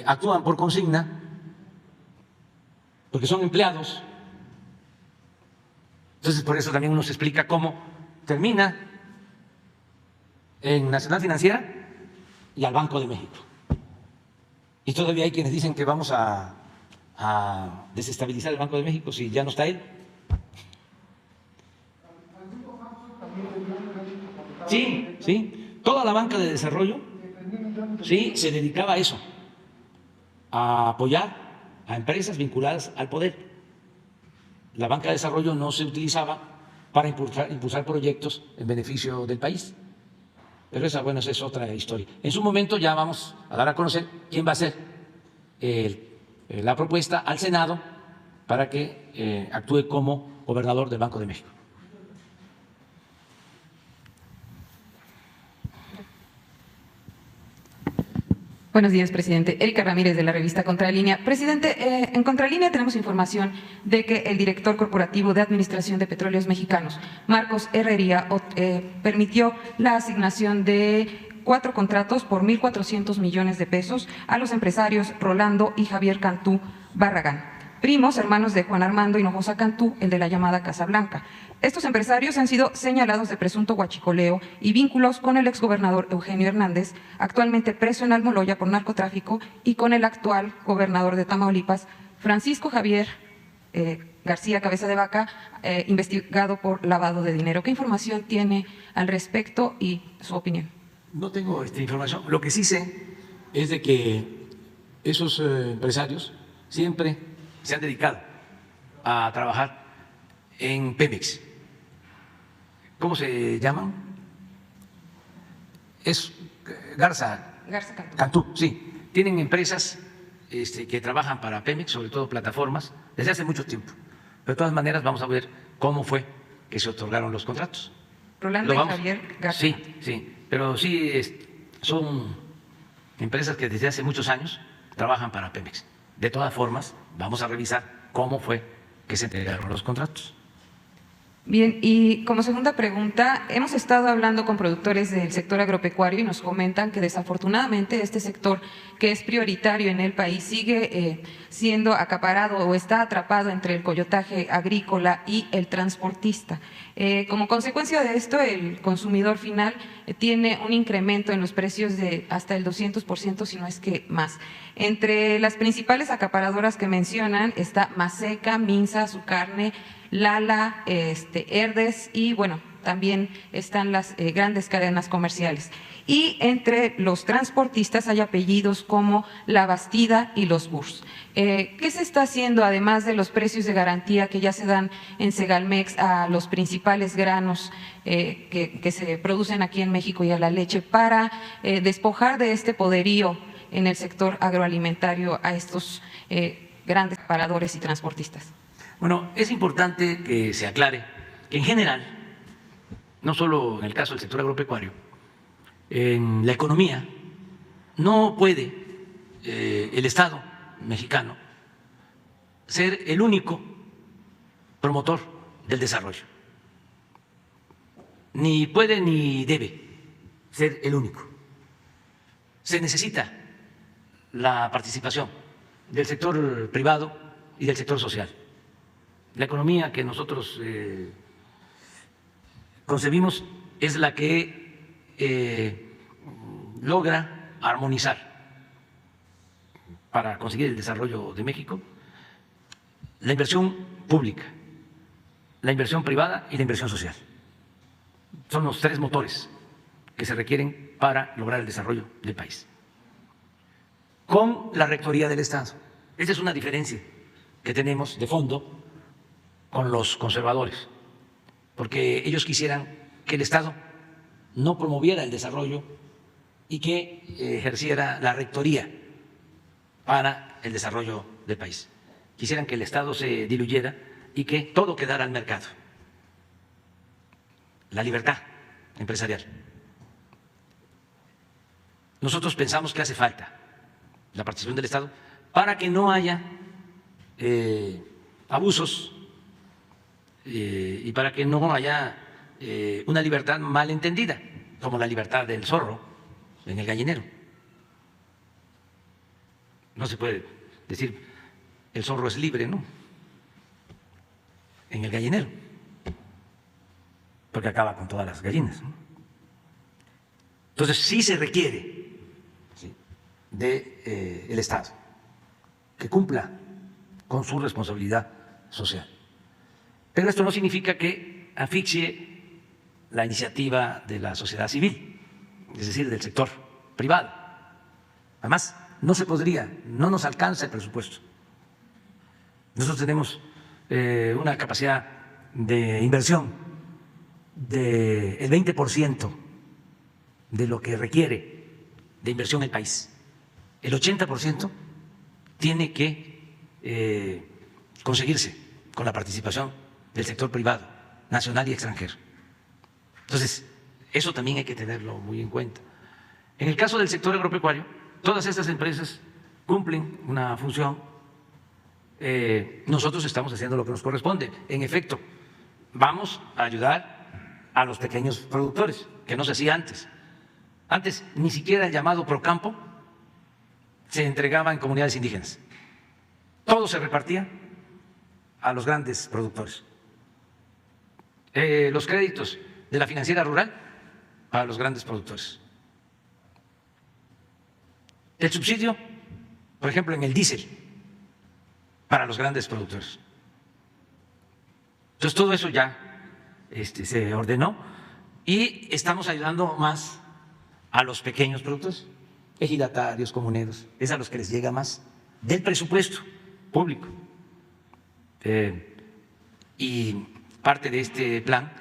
actúan por consigna, porque son empleados, entonces por eso también uno se explica cómo termina en Nacional Financiera y al Banco de México. Y todavía hay quienes dicen que vamos a desestabilizar el Banco de México si ya no está él. Sí, sí, toda la banca de desarrollo, sí, se dedicaba a eso, a apoyar a empresas vinculadas al poder. La banca de desarrollo no se utilizaba para impulsar proyectos en beneficio del país. Pero esa, bueno, esa es otra historia. En su momento ya vamos a dar a conocer quién va a ser la propuesta al Senado para que actúe como gobernador del Banco de México. Buenos días, presidente. Erika Ramírez, de la revista Contralínea. Presidente, en Contralínea tenemos información de que el director corporativo de Administración de Petróleos Mexicanos, Marcos Herrería, permitió la asignación de 4 contratos por 1.400 millones de pesos a los empresarios Rolando y Javier Cantú Barragán, primos hermanos de Juan Armando Hinojosa Cantú, el de la llamada Casa Blanca. Estos empresarios han sido señalados de presunto huachicoleo y vínculos con el exgobernador Eugenio Hernández, actualmente preso en Almoloya por narcotráfico, y con el actual gobernador de Tamaulipas, Francisco Javier García Cabeza de Vaca, investigado por lavado de dinero. ¿Qué información tiene al respecto y su opinión? No tengo esta información. Lo que sí sé es de que esos empresarios siempre se han dedicado a trabajar en Pemex. ¿Cómo se llaman? Es Garza Cantú, sí. Tienen empresas que trabajan para Pemex, sobre todo plataformas, desde hace mucho tiempo. Pero de todas maneras vamos a ver cómo fue que se otorgaron los contratos. Rolando y Javier Garza. Sí, sí, pero sí son empresas que desde hace muchos años trabajan para Pemex. De todas formas, vamos a revisar cómo fue que se entregaron los contratos. Bien, y como segunda pregunta, hemos estado hablando con productores del sector agropecuario y nos comentan que desafortunadamente este sector, que es prioritario en el país, sigue siendo acaparado o está atrapado entre el coyotaje agrícola y el transportista. Como consecuencia de esto, el consumidor final tiene un incremento en los precios de hasta el 200%, si no es que más. Entre las principales acaparadoras que mencionan está Maseca, Minsa, Su Carne, Lala, Herdes y bueno, también están las grandes cadenas comerciales. Y entre los transportistas hay apellidos como La Bastida y Los Burs. ¿Qué se está haciendo, además de los precios de garantía que ya se dan en Segalmex a los principales granos que se producen aquí en México y a la leche, para despojar de este poderío en el sector agroalimentario a estos grandes paradores y transportistas? Bueno, es importante que se aclare que en general, no solo en el caso del sector agropecuario, en la economía no puede el Estado mexicano ser el único promotor del desarrollo. Ni puede ni debe ser el único. Se necesita la participación del sector privado y del sector social. La economía que nosotros concebimos es la que logra armonizar para conseguir el desarrollo de México la inversión pública, la inversión privada y la inversión social. Son los tres motores que se requieren para lograr el desarrollo del país. Con la Rectoría del Estado. Esa es una diferencia que tenemos de fondo con los conservadores, porque ellos quisieran que el Estado no promoviera el desarrollo y que ejerciera la rectoría para el desarrollo del país. Quisieran que el Estado se diluyera y que todo quedara al mercado. La libertad empresarial. Nosotros pensamos que hace falta la participación del Estado para que no haya abusos y para que no haya una libertad mal entendida, como la libertad del zorro en el gallinero. No se puede decir el zorro es libre, ¿no? En el gallinero, porque acaba con todas las gallinas, ¿no? Entonces sí se requiere del Estado que cumpla con su responsabilidad social. Pero esto no significa que asfixie la iniciativa de la sociedad civil, es decir, del sector privado. Además, no se podría, no nos alcanza el presupuesto. Nosotros tenemos una capacidad de inversión del 20% de lo que requiere de inversión el país. El 80% tiene que conseguirse con la participación del sector privado, nacional y extranjero. Entonces, eso también hay que tenerlo muy en cuenta. En el caso del sector agropecuario, todas estas empresas cumplen una función. Nosotros estamos haciendo lo que nos corresponde. En efecto, vamos a ayudar a los pequeños productores, que no se hacía antes. Antes ni siquiera el llamado Procampo se entregaba en comunidades indígenas. Todo se repartía a los grandes productores. Los créditos de la financiera rural para los grandes productores. El subsidio, por ejemplo, en el diésel, para los grandes productores. Entonces, todo eso ya se ordenó y estamos ayudando más a los pequeños productores, ejidatarios, comuneros, es a los que les llega más del presupuesto público. Y parte de este plan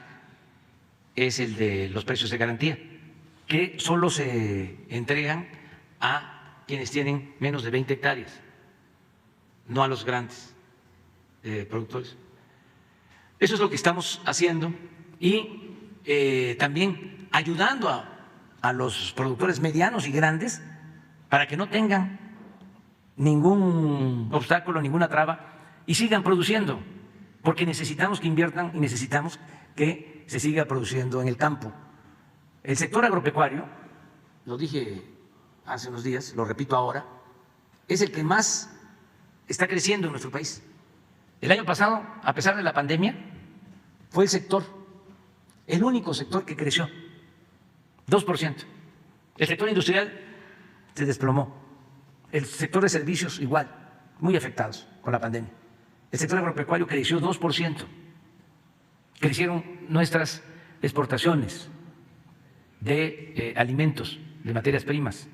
es el de los precios de garantía, que solo se entregan a quienes tienen menos de 20 hectáreas, no a los grandes productores. Eso es lo que estamos haciendo y también ayudando a los productores medianos y grandes para que no tengan ningún obstáculo, ninguna traba y sigan produciendo, porque necesitamos que inviertan y necesitamos que se siga produciendo en el campo. El sector agropecuario, lo dije hace unos días, lo repito ahora, es el que más está creciendo en nuestro país. El año pasado, a pesar de la pandemia, fue el único sector que creció, 2%. El sector industrial se desplomó. El sector de servicios igual, muy afectados con la pandemia. El sector agropecuario creció 2%. Crecieron nuestras exportaciones de alimentos, de materias primas,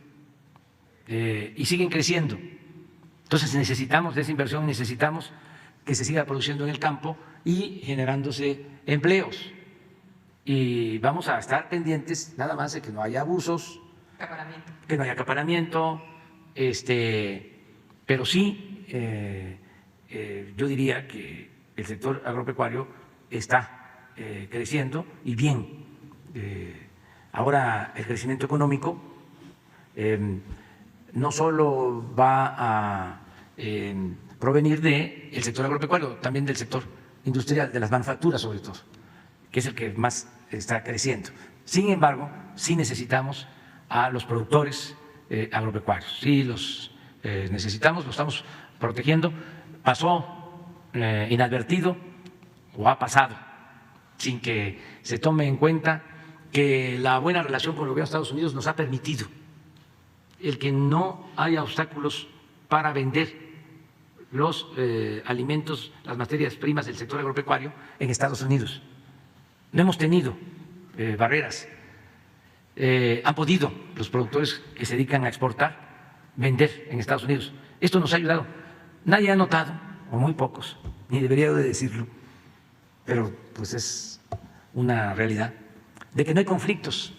y siguen creciendo. Entonces necesitamos de esa inversión, necesitamos que se siga produciendo en el campo y generándose empleos. Y vamos a estar pendientes nada más de que no haya abusos, que no haya acaparamiento, pero sí yo diría que el sector agropecuario está creciendo y bien. Ahora el crecimiento económico no solo va a provenir del sector agropecuario, también del sector industrial, de las manufacturas sobre todo, que es el que más está creciendo. Sin embargo, sí necesitamos a los productores agropecuarios, sí los necesitamos, los estamos protegiendo. Pasó inadvertido o ha pasado sin que se tome en cuenta que la buena relación con el gobierno de Estados Unidos nos ha permitido el que no haya obstáculos para vender los alimentos, las materias primas del sector agropecuario en Estados Unidos. No hemos tenido barreras. Han podido los productores que se dedican a exportar vender en Estados Unidos. Esto nos ha ayudado. Nadie ha notado, o muy pocos, ni debería de decirlo, pero pues es una realidad, de que no hay conflictos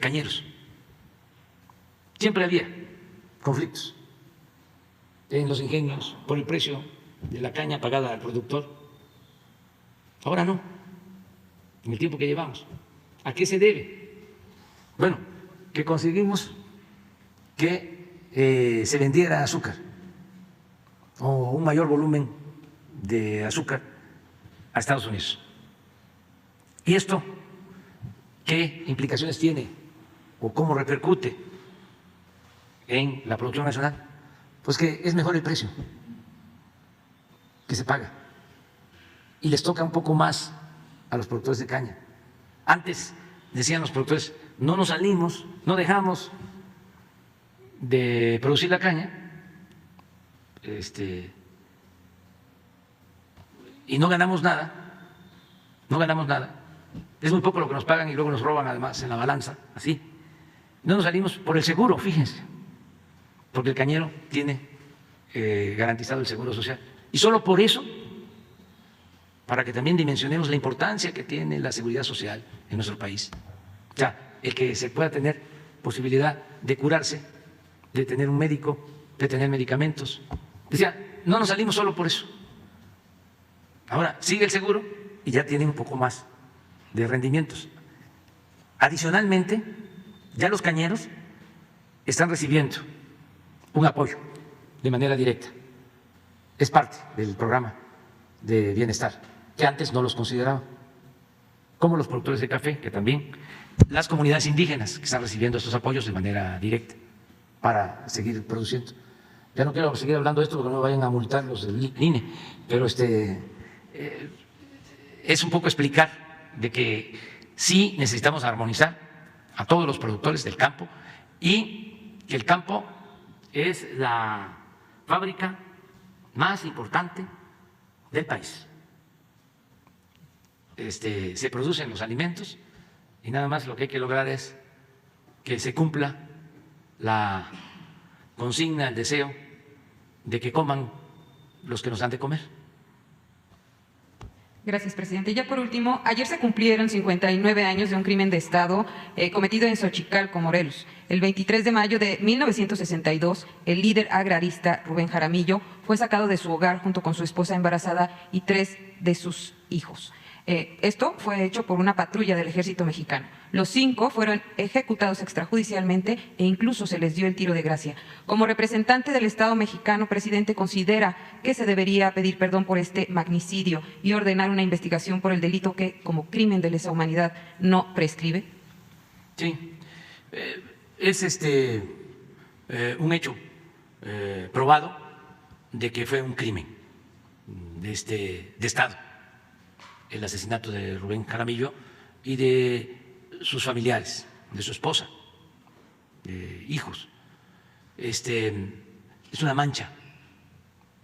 cañeros. Siempre había conflictos en los ingenios por el precio de la caña pagada al productor. Ahora no, en el tiempo que llevamos. ¿A qué se debe? Bueno, que conseguimos que se vendiera azúcar o un mayor volumen de azúcar a Estados Unidos. ¿Y esto qué implicaciones tiene o cómo repercute en la producción nacional? Pues que es mejor el precio que se paga y les toca un poco más a los productores de caña. Antes decían los productores, no nos salimos, no dejamos de producir la caña y no ganamos nada, es muy poco lo que nos pagan y luego nos roban además en la balanza, así. No nos salimos por el seguro, fíjense, porque el cañero tiene garantizado el seguro social. Y solo por eso, para que también dimensionemos la importancia que tiene la seguridad social en nuestro país. O sea, el que se pueda tener posibilidad de curarse, de tener un médico, de tener medicamentos. Decía, no nos salimos solo por eso. Ahora sigue el seguro y ya tiene un poco más de rendimientos. Adicionalmente, ya los cañeros están recibiendo un apoyo de manera directa. Es parte del programa de bienestar, que antes no los consideraba, como los productores de café, que también, las comunidades indígenas que están recibiendo estos apoyos de manera directa para seguir produciendo. Ya no quiero seguir hablando de esto porque no me vayan a multar los del INE, pero es un poco explicar de que sí necesitamos armonizar a todos los productores del campo y que el campo es la fábrica más importante del país. Se producen los alimentos y nada más lo que hay que lograr es que se cumpla la consigna, el deseo de que coman los que nos dan de comer. Gracias, presidente. Ya por último, ayer se cumplieron 59 años de un crimen de Estado cometido en Xochicalco, Morelos. El 23 de mayo de 1962, el líder agrarista Rubén Jaramillo fue sacado de su hogar junto con su esposa embarazada y 3 de sus hijos. Esto fue hecho por una patrulla del ejército mexicano. Los 5 fueron ejecutados extrajudicialmente e incluso se les dio el tiro de gracia. Como representante del Estado mexicano, presidente, ¿considera que se debería pedir perdón por este magnicidio y ordenar una investigación por el delito que, como crimen de lesa humanidad, no prescribe? Sí, es un hecho probado de que fue un crimen de Estado, el asesinato de Rubén Jaramillo y de sus familiares, de su esposa, de hijos. Es una mancha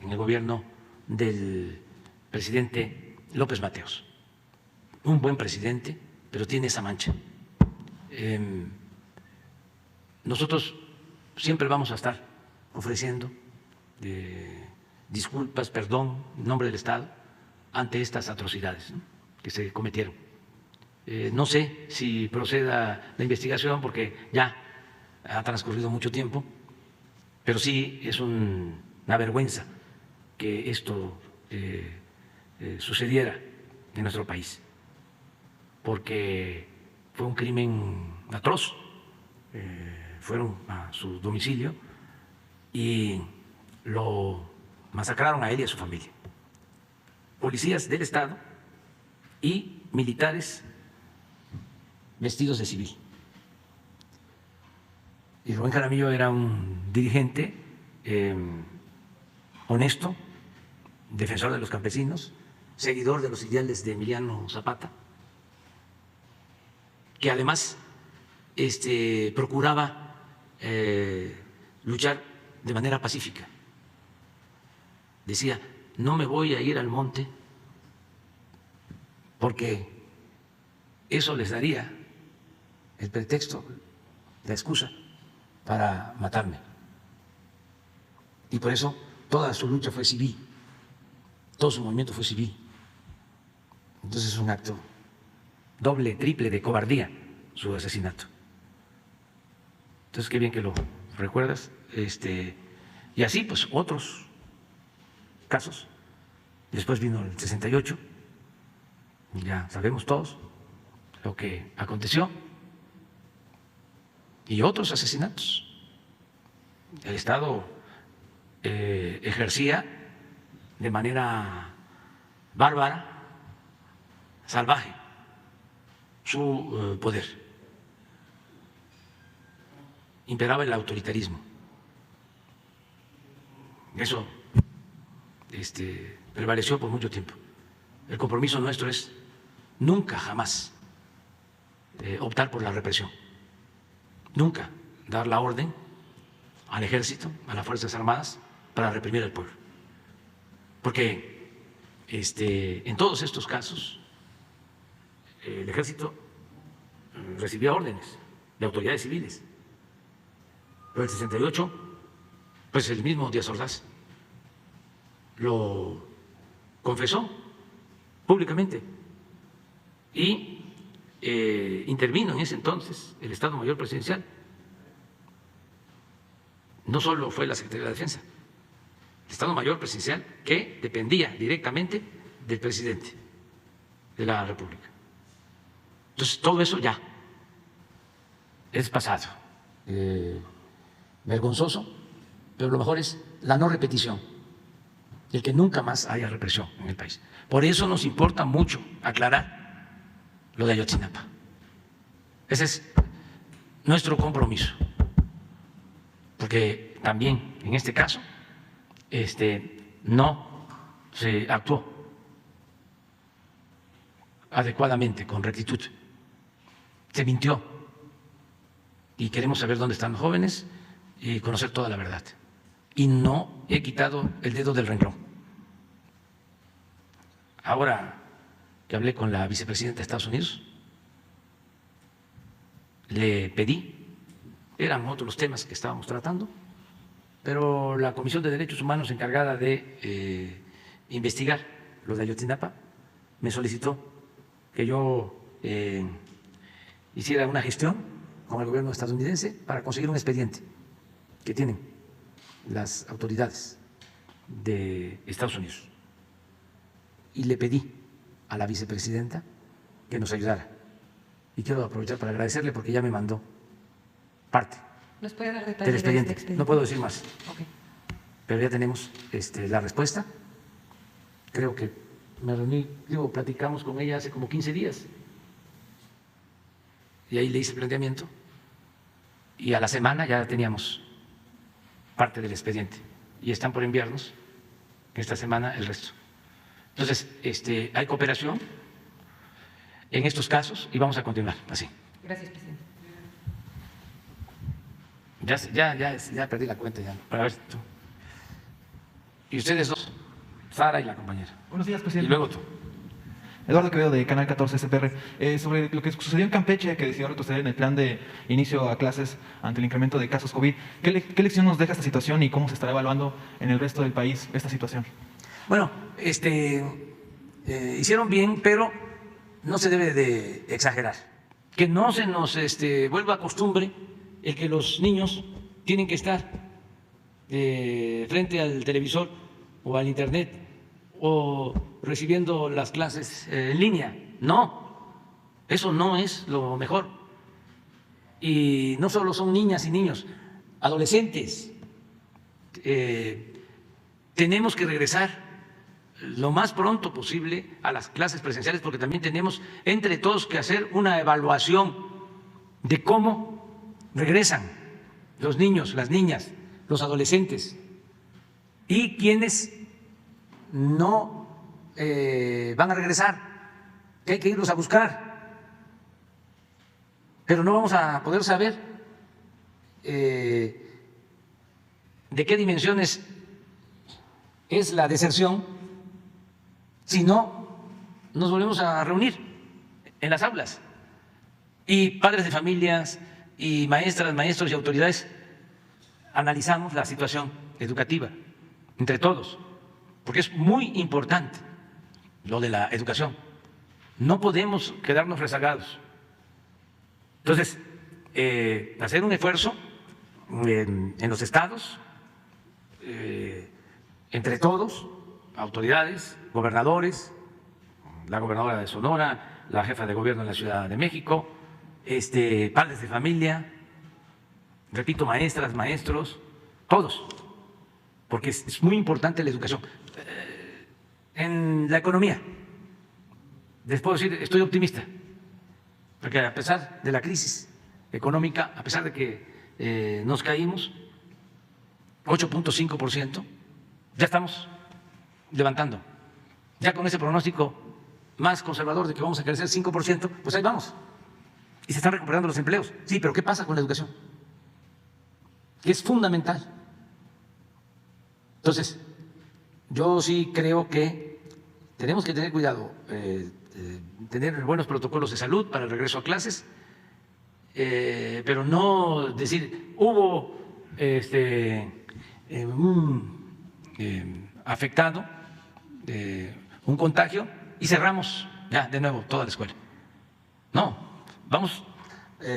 en el gobierno del presidente López Mateos. Un buen presidente, pero tiene esa mancha. Nosotros siempre vamos a estar ofreciendo disculpas, perdón en nombre del Estado ante estas atrocidades, ¿no?, que se cometieron. No sé si proceda la investigación porque ya ha transcurrido mucho tiempo, pero sí es una vergüenza que esto sucediera en nuestro país, porque fue un crimen atroz. Fueron a su domicilio y lo masacraron a él y a su familia. Policías del Estado y militares vestidos de civil. Y Rubén Jaramillo era un dirigente honesto, defensor de los campesinos, seguidor de los ideales de Emiliano Zapata, que además procuraba luchar de manera pacífica. Decía, no me voy a ir al monte porque eso les daría el pretexto, la excusa para matarme. Y por eso toda su lucha fue civil, todo su movimiento fue civil. Entonces es un acto doble, triple de cobardía su asesinato. Entonces qué bien que lo recuerdas. Y así pues otros casos. Después vino el 68, ya sabemos todos lo que aconteció, y otros asesinatos. El Estado ejercía de manera bárbara, salvaje, su poder. Imperaba el autoritarismo. Eso prevaleció por mucho tiempo. El compromiso nuestro es nunca, jamás optar por la represión, nunca dar la orden al ejército, a las Fuerzas Armadas para reprimir al pueblo. Porque en todos estos casos el ejército recibía órdenes de autoridades civiles. Pero el 68, pues el mismo Díaz Ordaz lo confesó públicamente y intervino en ese entonces el Estado Mayor Presidencial. No solo fue la Secretaría de la Defensa, el Estado Mayor Presidencial que dependía directamente del presidente de la República. Entonces todo eso ya es pasado. Vergonzoso, pero lo mejor es la no repetición, el que nunca más haya represión en el país. Por eso nos importa mucho aclarar lo de Ayotzinapa. Ese es nuestro compromiso, porque también en este caso no se actuó adecuadamente, con rectitud, se mintió, y queremos saber dónde están los jóvenes y conocer toda la verdad. Y no he quitado el dedo del renglón. Ahora que hablé con la vicepresidenta de Estados Unidos, le pedí, eran otros los temas que estábamos tratando, pero la Comisión de Derechos Humanos encargada de investigar lo de Ayotzinapa me solicitó que yo hiciera una gestión con el gobierno estadounidense para conseguir un expediente que tienen las autoridades de Estados Unidos. Y le pedí a la vicepresidenta que nos ayudara. Y quiero aprovechar para agradecerle porque ya me mandó parte ¿Nos puede dar detalles del expediente. de este expediente? No puedo decir más, Ok. pero ya tenemos la respuesta. Creo que me reuní, platicamos con ella hace como 15 días. Y ahí le hice el planteamiento. Y a la semana ya teníamos parte del expediente. Y están por enviarnos esta semana el resto. Entonces, hay cooperación en estos casos y vamos a continuar así. Gracias, presidente. Ya perdí la cuenta ya. Para ver tú. Y ustedes dos, Sara y la compañera. Buenos días, Y presidente. luego tú. Eduardo Quevedo, de Canal 14 SPR. Sobre lo que sucedió en Campeche, que decidió retroceder en el plan de inicio a clases ante el incremento de casos COVID, ¿qué lección nos deja esta situación y cómo se estará evaluando en el resto del país esta situación? Bueno, hicieron bien, pero no se debe de exagerar. Que no se nos vuelva costumbre el que los niños tienen que estar frente al televisor o al internet o recibiendo las clases en línea. No, eso no es lo mejor. Y no solo son niñas y niños, adolescentes. Tenemos que regresar lo más pronto posible a las clases presenciales porque también tenemos entre todos que hacer una evaluación de cómo regresan los niños, las niñas, los adolescentes y quienes no van a regresar, que hay que irlos a buscar, pero no vamos a poder saber de qué dimensiones es la deserción si no nos volvemos a reunir en las aulas. Y padres de familias y maestras, maestros y autoridades analizamos la situación educativa entre todos, porque es muy importante lo de la educación. No podemos quedarnos rezagados. Entonces, hacer un esfuerzo en los estados, entre todos, autoridades, gobernadores, la gobernadora de Sonora, la jefa de gobierno de la Ciudad de México, padres de familia, repito, maestras, maestros, todos, porque es muy importante la educación. En la economía, les puedo decir, estoy optimista, porque a pesar de la crisis económica, a pesar de que nos caímos 8.5%, ya estamos levantando. Ya con ese pronóstico más conservador de que vamos a crecer 5%, pues ahí vamos. Y se están recuperando los empleos. Sí, pero ¿qué pasa con la educación? Que es fundamental. Entonces, yo sí creo que tenemos que tener cuidado, tener buenos protocolos de salud para el regreso a clases, pero no decir, hubo un afectado, un contagio y cerramos ya de nuevo toda la escuela. No, vamos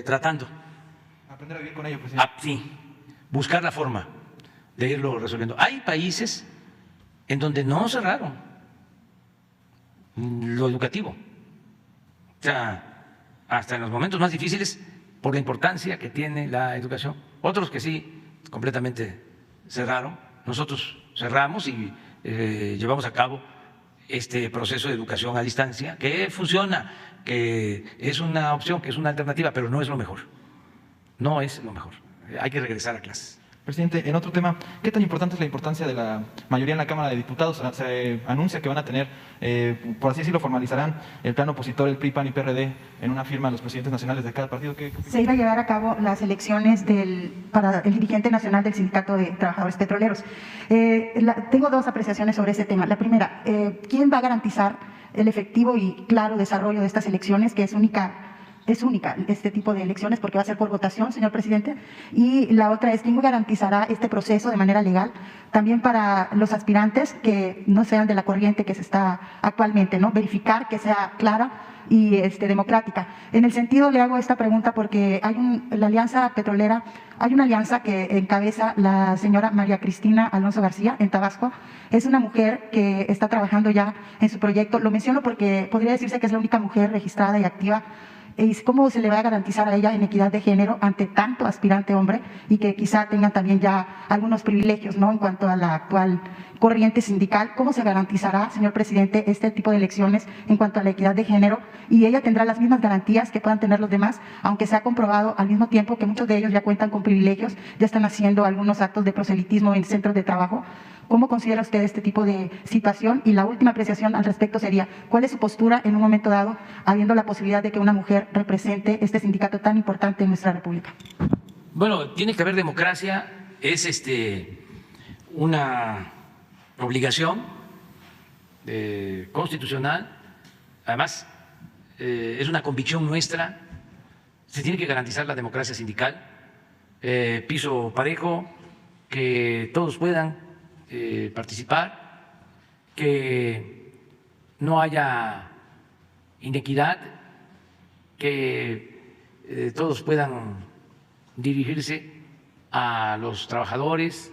tratando. Aprender a vivir con ello, presidente. Sí, buscar la forma de irlo resolviendo. Hay países en donde no cerraron lo educativo. O sea, hasta en los momentos más difíciles, por la importancia que tiene la educación. Otros que sí, completamente cerraron. Nosotros cerramos y llevamos a cabo este proceso de educación a distancia, que funciona, que es una opción, que es una alternativa, pero no es lo mejor. No es lo mejor. Hay que regresar a clases. Presidente, en otro tema, ¿qué tan importante es la importancia de la mayoría en la Cámara de Diputados? Se anuncia que van a tener, por así decirlo, formalizarán el plan opositor, el PRI, PAN y PRD, en una firma los presidentes nacionales de cada partido. Se iba a llevar a cabo las elecciones para el dirigente nacional del Sindicato de Trabajadores Petroleros. Tengo dos apreciaciones sobre ese tema. La primera, ¿quién va a garantizar el efectivo y claro desarrollo de estas elecciones, que es única es única este tipo de elecciones porque va a ser por votación, señor presidente. Y la otra es, ¿quién garantizará este proceso de manera legal también para los aspirantes que no sean de la corriente que se está actualmente, ¿no? Verificar que sea clara y democrática. En el sentido, le hago esta pregunta porque la Alianza Petrolera, hay una alianza que encabeza la señora María Cristina Alonso García en Tabasco. Es una mujer que está trabajando ya en su proyecto. Lo menciono porque podría decirse que es la única mujer registrada y activa. ¿Cómo se le va a garantizar a ella en equidad de género ante tanto aspirante hombre y que quizá tengan también ya algunos privilegios, ¿no? En cuanto a la actual corriente sindical, ¿cómo se garantizará, señor presidente, este tipo de elecciones en cuanto a la equidad de género? Y ella tendrá las mismas garantías que puedan tener los demás, aunque se ha comprobado al mismo tiempo que muchos de ellos ya cuentan con privilegios, ya están haciendo algunos actos de proselitismo en centros de trabajo. ¿Cómo considera usted este tipo de situación? Y la última apreciación al respecto sería, ¿cuál es su postura en un momento dado, habiendo la posibilidad de que una mujer represente este sindicato tan importante en nuestra República? Bueno, tiene que haber democracia, es una obligación constitucional, además es una convicción nuestra, se tiene que garantizar la democracia sindical, piso parejo, que todos puedan participar, que no haya inequidad, que todos puedan dirigirse a los trabajadores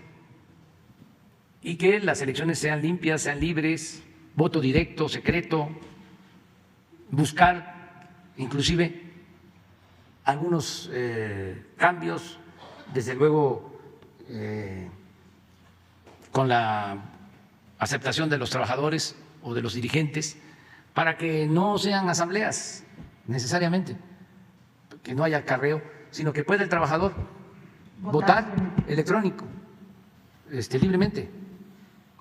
y que las elecciones sean limpias, sean libres, voto directo, secreto, buscar inclusive algunos cambios, desde luego con la aceptación de los trabajadores o de los dirigentes, para que no sean asambleas necesariamente, que no haya acarreo, sino que pueda el trabajador votar electrónico, libremente,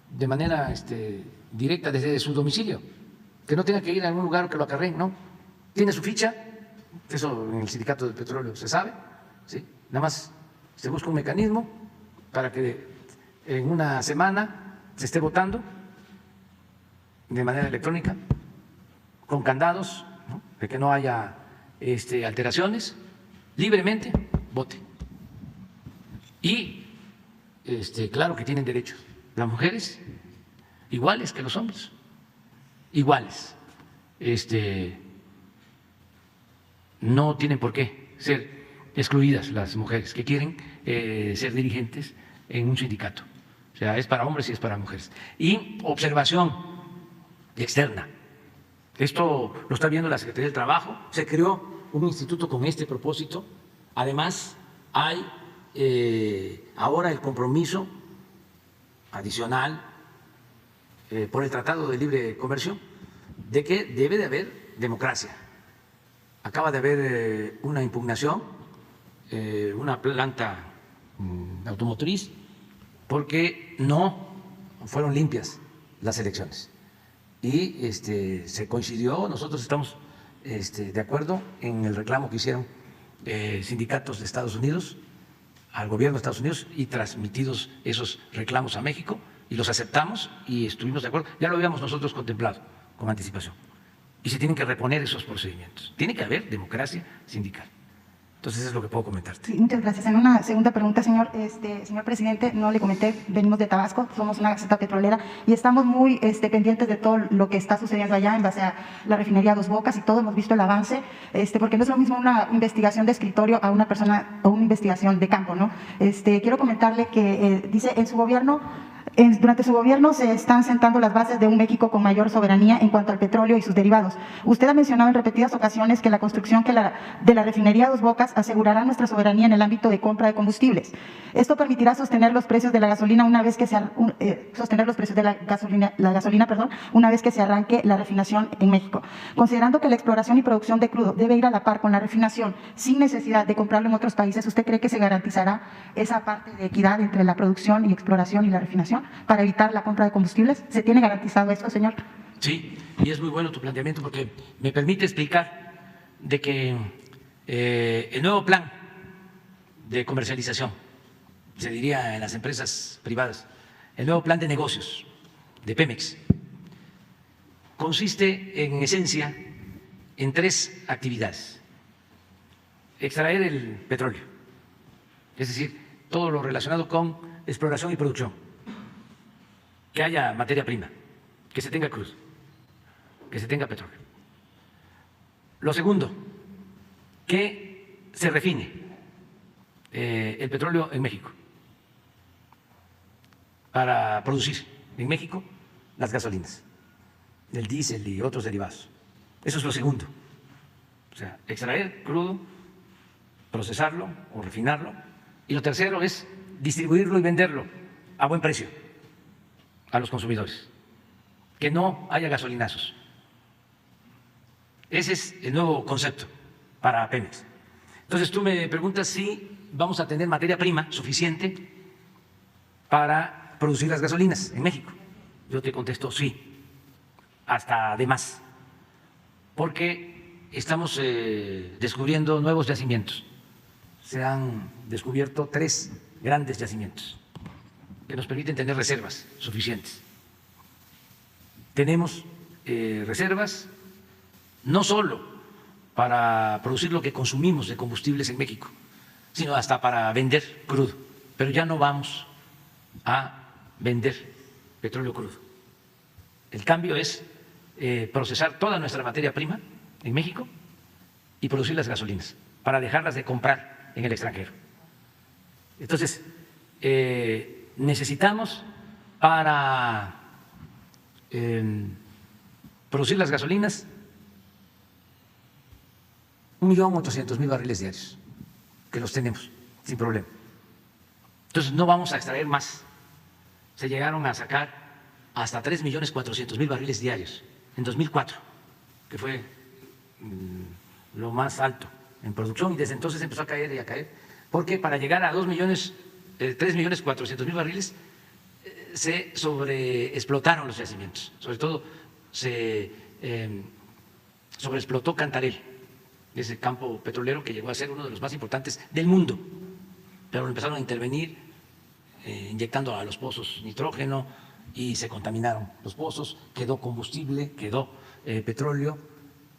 de manera directa desde su domicilio, que no tenga que ir a algún lugar que lo acarreen, no. Tiene su ficha, eso en el Sindicato del Petróleo se sabe, ¿sí? Nada más se busca un mecanismo para que en una semana se esté votando de manera electrónica, con candados, ¿no? De que no haya alteraciones, libremente vote. Y claro que tienen derechos. Las mujeres iguales que los hombres, iguales. No tienen por qué ser excluidas las mujeres que quieren ser dirigentes en un sindicato. O sea, es para hombres y es para mujeres. Y observación externa. Esto lo está viendo la Secretaría del Trabajo. Se creó un instituto con este propósito. Además, hay ahora el compromiso adicional por el Tratado de Libre Comercio de que debe de haber democracia. Acaba de haber una impugnación, una planta automotriz, porque no fueron limpias las elecciones. Y se coincidió, nosotros estamos de acuerdo en el reclamo que hicieron sindicatos de Estados Unidos al gobierno de Estados Unidos y transmitidos esos reclamos a México, y los aceptamos y estuvimos de acuerdo. Ya lo habíamos nosotros contemplado con anticipación. Y se tienen que reponer esos procedimientos. Tiene que haber democracia sindical. Entonces, es lo que puedo comentarte. Sí, muchas gracias. En una segunda pregunta, señor presidente, no le comenté, venimos de Tabasco, somos una caseta petrolera y estamos muy pendientes de todo lo que está sucediendo allá en base a la refinería Dos Bocas y todo, hemos visto el avance, porque no es lo mismo una investigación de escritorio a una persona o una investigación de campo, ¿no? Quiero comentarle que dice en su gobierno. Durante su gobierno se están sentando las bases de un México con mayor soberanía en cuanto al petróleo y sus derivados. Usted ha mencionado en repetidas ocasiones que la construcción de la refinería Dos Bocas asegurará nuestra soberanía en el ámbito de compra de combustibles. Esto permitirá sostener los precios de la gasolina una vez que se una vez que se arranque la refinación en México. Considerando que la exploración y producción de crudo debe ir a la par con la refinación sin necesidad de comprarlo en otros países, ¿usted cree que se garantizará esa parte de equidad entre la producción y exploración y la refinación para evitar la compra de combustibles? ¿Se tiene garantizado esto, señor? Sí, y es muy bueno tu planteamiento porque me permite explicar de que el nuevo plan de comercialización, se diría en las empresas privadas, el nuevo plan de negocios de Pemex, consiste en esencia en 3 actividades. extraer el petróleo, es decir, todo lo relacionado con exploración y producción, que haya materia prima, que se tenga crudo, que se tenga petróleo. Lo segundo, que se refine el petróleo en México para producir en México las gasolinas, el diésel y otros derivados. Eso es lo segundo. O sea, extraer crudo, procesarlo o refinarlo. Y lo tercero es distribuirlo y venderlo a buen precio a los consumidores. Que no haya gasolinazos. Ese es el nuevo concepto para Pemex. Entonces tú me preguntas si vamos a tener materia prima suficiente para producir las gasolinas en México. Yo te contesto sí, hasta de más, porque estamos descubriendo nuevos yacimientos. Se han descubierto 3 grandes yacimientos que nos permiten tener reservas suficientes. Tenemos reservas no solo para producir lo que consumimos de combustibles en México, sino hasta para vender crudo, pero ya no vamos a vender petróleo crudo. El cambio es procesar toda nuestra materia prima en México y producir las gasolinas para dejarlas de comprar en el extranjero. Entonces, necesitamos para producir las gasolinas 1.800.000 barriles diarios, que los tenemos sin problema. Entonces no vamos a extraer más. Se llegaron a sacar hasta 3.400.000 barriles diarios en 2004, que fue lo más alto en producción, y desde entonces empezó a caer y a caer, porque para llegar a 3.400.000 barriles se sobreexplotaron los yacimientos, sobre todo se sobreexplotó Cantarell, ese campo petrolero que llegó a ser uno de los más importantes del mundo, pero empezaron a intervenir inyectando a los pozos nitrógeno y se contaminaron los pozos, quedó combustible, quedó petróleo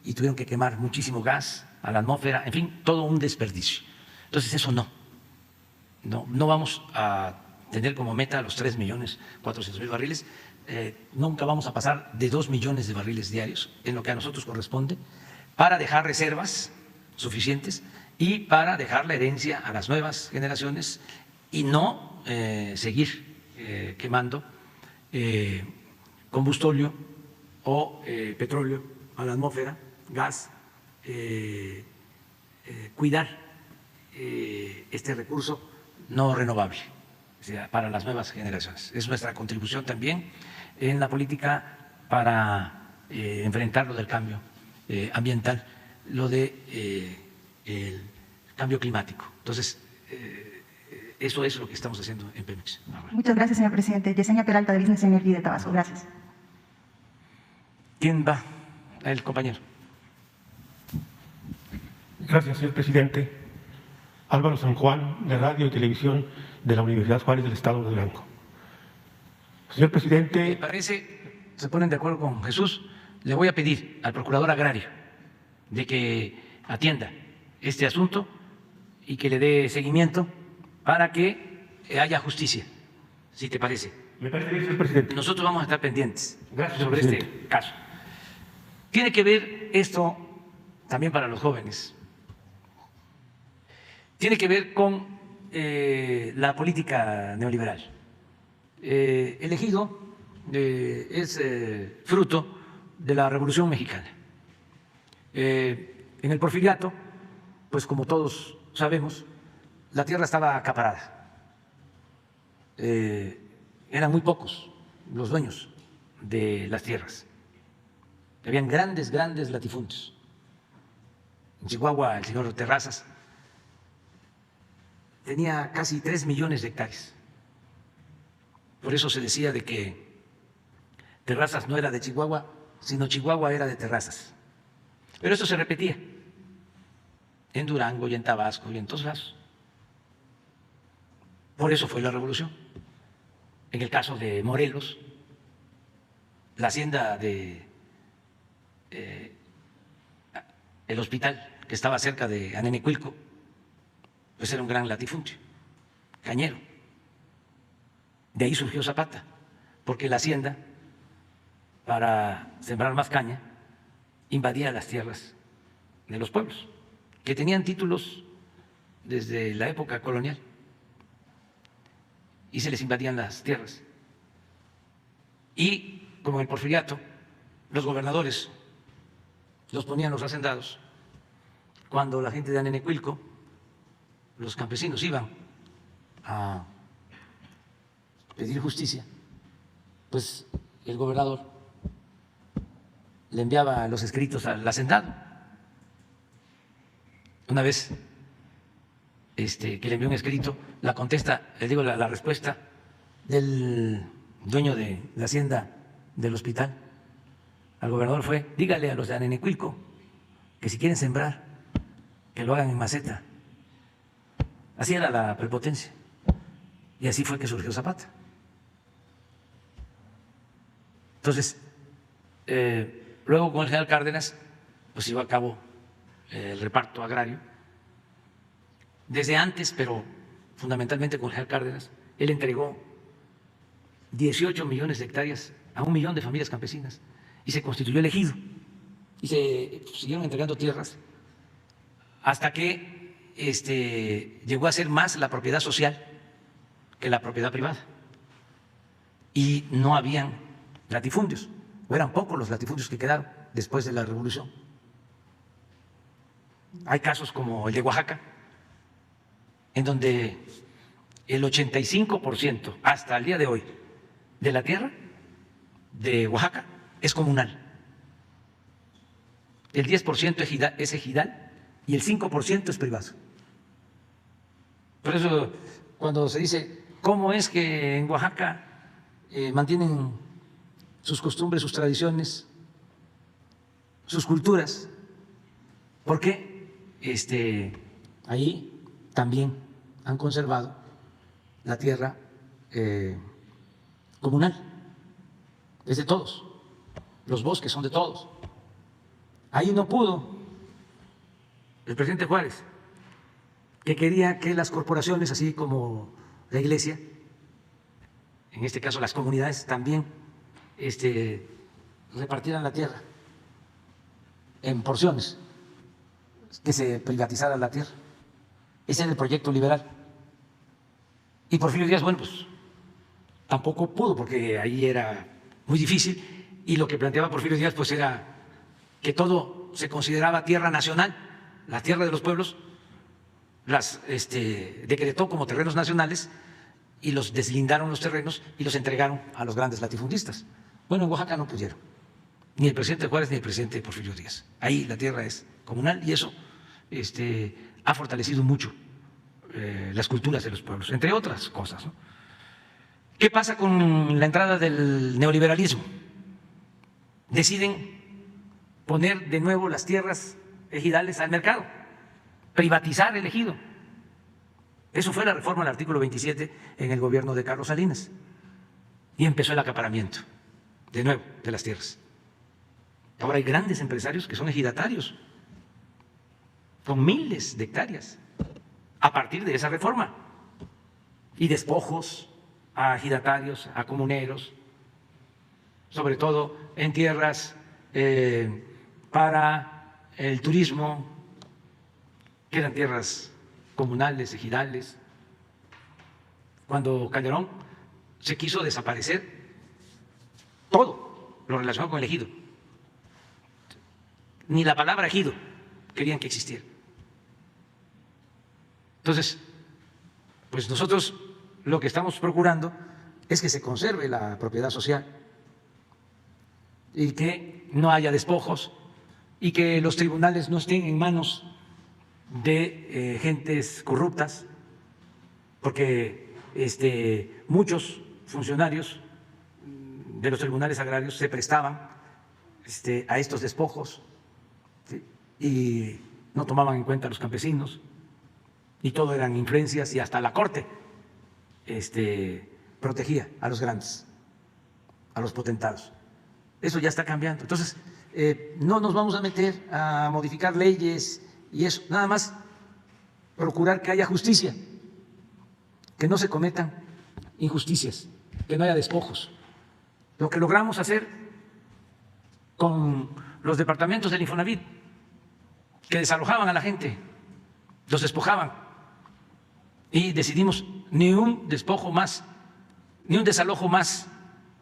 y tuvieron que quemar muchísimo gas a la atmósfera, en fin, todo un desperdicio. Entonces eso no vamos a tener como meta los 3.400.000 barriles, nunca vamos a pasar de 2 millones de barriles diarios en lo que a nosotros corresponde, para dejar reservas suficientes y para dejar la herencia a las nuevas generaciones y no seguir quemando combustóleo o petróleo a la atmósfera, gas, cuidar este recurso no renovable, o sea, para las nuevas generaciones. Es nuestra contribución también en la política para enfrentar lo del cambio ambiental, lo de el cambio climático. Entonces, eso es lo que estamos haciendo en Pemex. Muchas gracias, señor presidente. Yesenia Peralta, de Business Energy de Tabasco. Gracias. ¿Quién va? El compañero. Gracias, señor presidente. Álvaro San Juan, de Radio y Televisión de la Universidad Juárez del Estado de Durango. Señor presidente. ¿Me parece? Se ponen de acuerdo con Jesús. Le voy a pedir al procurador agrario de que atienda este asunto y que le dé seguimiento para que haya justicia, si te parece. Me parece bien, señor presidente. Nosotros vamos a estar pendientes sobre presidente. este caso. Tiene que ver esto también para los jóvenes. Tiene que ver con la política neoliberal. El ejido es fruto de la Revolución Mexicana. En el Porfiriato, pues como todos sabemos, la tierra estaba acaparada. Eran muy pocos los dueños de las tierras. Habían grandes latifundios. En Chihuahua, el señor Terrazas tenía casi 3 millones de hectáreas. Por eso se decía de que Terrazas no era de Chihuahua, sino Chihuahua era de Terrazas. Pero eso se repetía en Durango y en Tabasco y en todos lados. Por eso fue la revolución. En el caso de Morelos, la hacienda de el hospital que estaba cerca de Anenecuilco pues era un gran latifundio, cañero. De ahí surgió Zapata, porque la hacienda, para sembrar más caña, invadía las tierras de los pueblos, que tenían títulos desde la época colonial, y se les invadían las tierras. Y como en el Porfiriato, los gobernadores los ponían los hacendados. Cuando la gente de Anenecuilco, los campesinos, iban a pedir justicia, pues el gobernador le enviaba los escritos al hacendado. Una vez que le envió un escrito, la contesta, le digo la respuesta del dueño de la hacienda del hospital al gobernador fue: dígale a los de Anenecuilco que si quieren sembrar, que lo hagan en maceta. Así era la prepotencia. Y así fue que surgió Zapata. Entonces, luego con el general Cárdenas, pues llevó a cabo el reparto agrario. Desde antes, pero fundamentalmente con el general Cárdenas, él entregó 18 millones de hectáreas a 1 millón de familias campesinas y se constituyó el ejido. Y se siguieron entregando tierras hasta que llegó a ser más la propiedad social que la propiedad privada. Y no habían latifundios, o eran pocos los latifundios que quedaron después de la revolución. Hay casos como el de Oaxaca, en donde el 85% hasta el día de hoy de la tierra de Oaxaca es comunal. El 10% es ejidal y el 5% es privado. Por eso, cuando se dice, ¿cómo es que en Oaxaca mantienen sus costumbres, sus tradiciones, sus culturas? Porque ahí también han conservado la tierra comunal, es de todos, los bosques son de todos. Ahí no pudo el presidente Juárez, que quería que las corporaciones, así como la iglesia, en este caso las comunidades, también repartieran la tierra en porciones, que se privatizara la tierra. Ese era el proyecto liberal. Y Porfirio Díaz, bueno, pues tampoco pudo, porque ahí era muy difícil, y lo que planteaba Porfirio Díaz pues era que todo se consideraba tierra nacional, la tierra de los pueblos, las decretó como terrenos nacionales y los deslindaron los terrenos y los entregaron a los grandes latifundistas. Bueno, en Oaxaca no pudieron, ni el presidente Juárez ni el presidente Porfirio Díaz. Ahí la tierra es comunal y eso ha fortalecido mucho las culturas de los pueblos, entre otras cosas, ¿no? ¿Qué pasa con la entrada del neoliberalismo? Deciden poner de nuevo las tierras ejidales al mercado, privatizar el ejido. Eso fue la reforma al artículo 27 en el gobierno de Carlos Salinas. Y empezó el acaparamiento, de nuevo, de las tierras. Ahora hay grandes empresarios que son ejidatarios, con miles de hectáreas, a partir de esa reforma. Y despojos a ejidatarios, a comuneros, sobre todo en tierras para el turismo, que eran tierras comunales, ejidales. Cuando Calderón se quiso desaparecer todo lo relacionado con el ejido, ni la palabra ejido querían que existiera. Entonces, pues nosotros lo que estamos procurando es que se conserve la propiedad social y que no haya despojos y que los tribunales no estén en manos de gentes corruptas, porque muchos funcionarios de los tribunales agrarios se prestaban a estos despojos, ¿sí? Y no tomaban en cuenta a los campesinos, y todo eran influencias, y hasta la corte protegía a los grandes, a los potentados. Eso ya está cambiando. Entonces, no nos vamos a meter a modificar leyes y eso, nada más procurar que haya justicia, que no se cometan injusticias, que no haya despojos. Lo que logramos hacer con los departamentos del Infonavit, que desalojaban a la gente, los despojaban, y decidimos ni un despojo más, ni un desalojo más,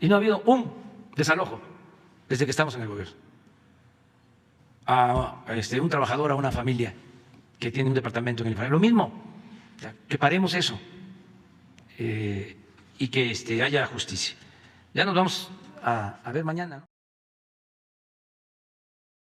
y no ha habido un desalojo desde que estamos en el gobierno. A un trabajador, a una familia que tiene un departamento en el Infonavit. Lo mismo, que paremos eso y que haya justicia. Ya nos vamos a ver mañana, ¿no?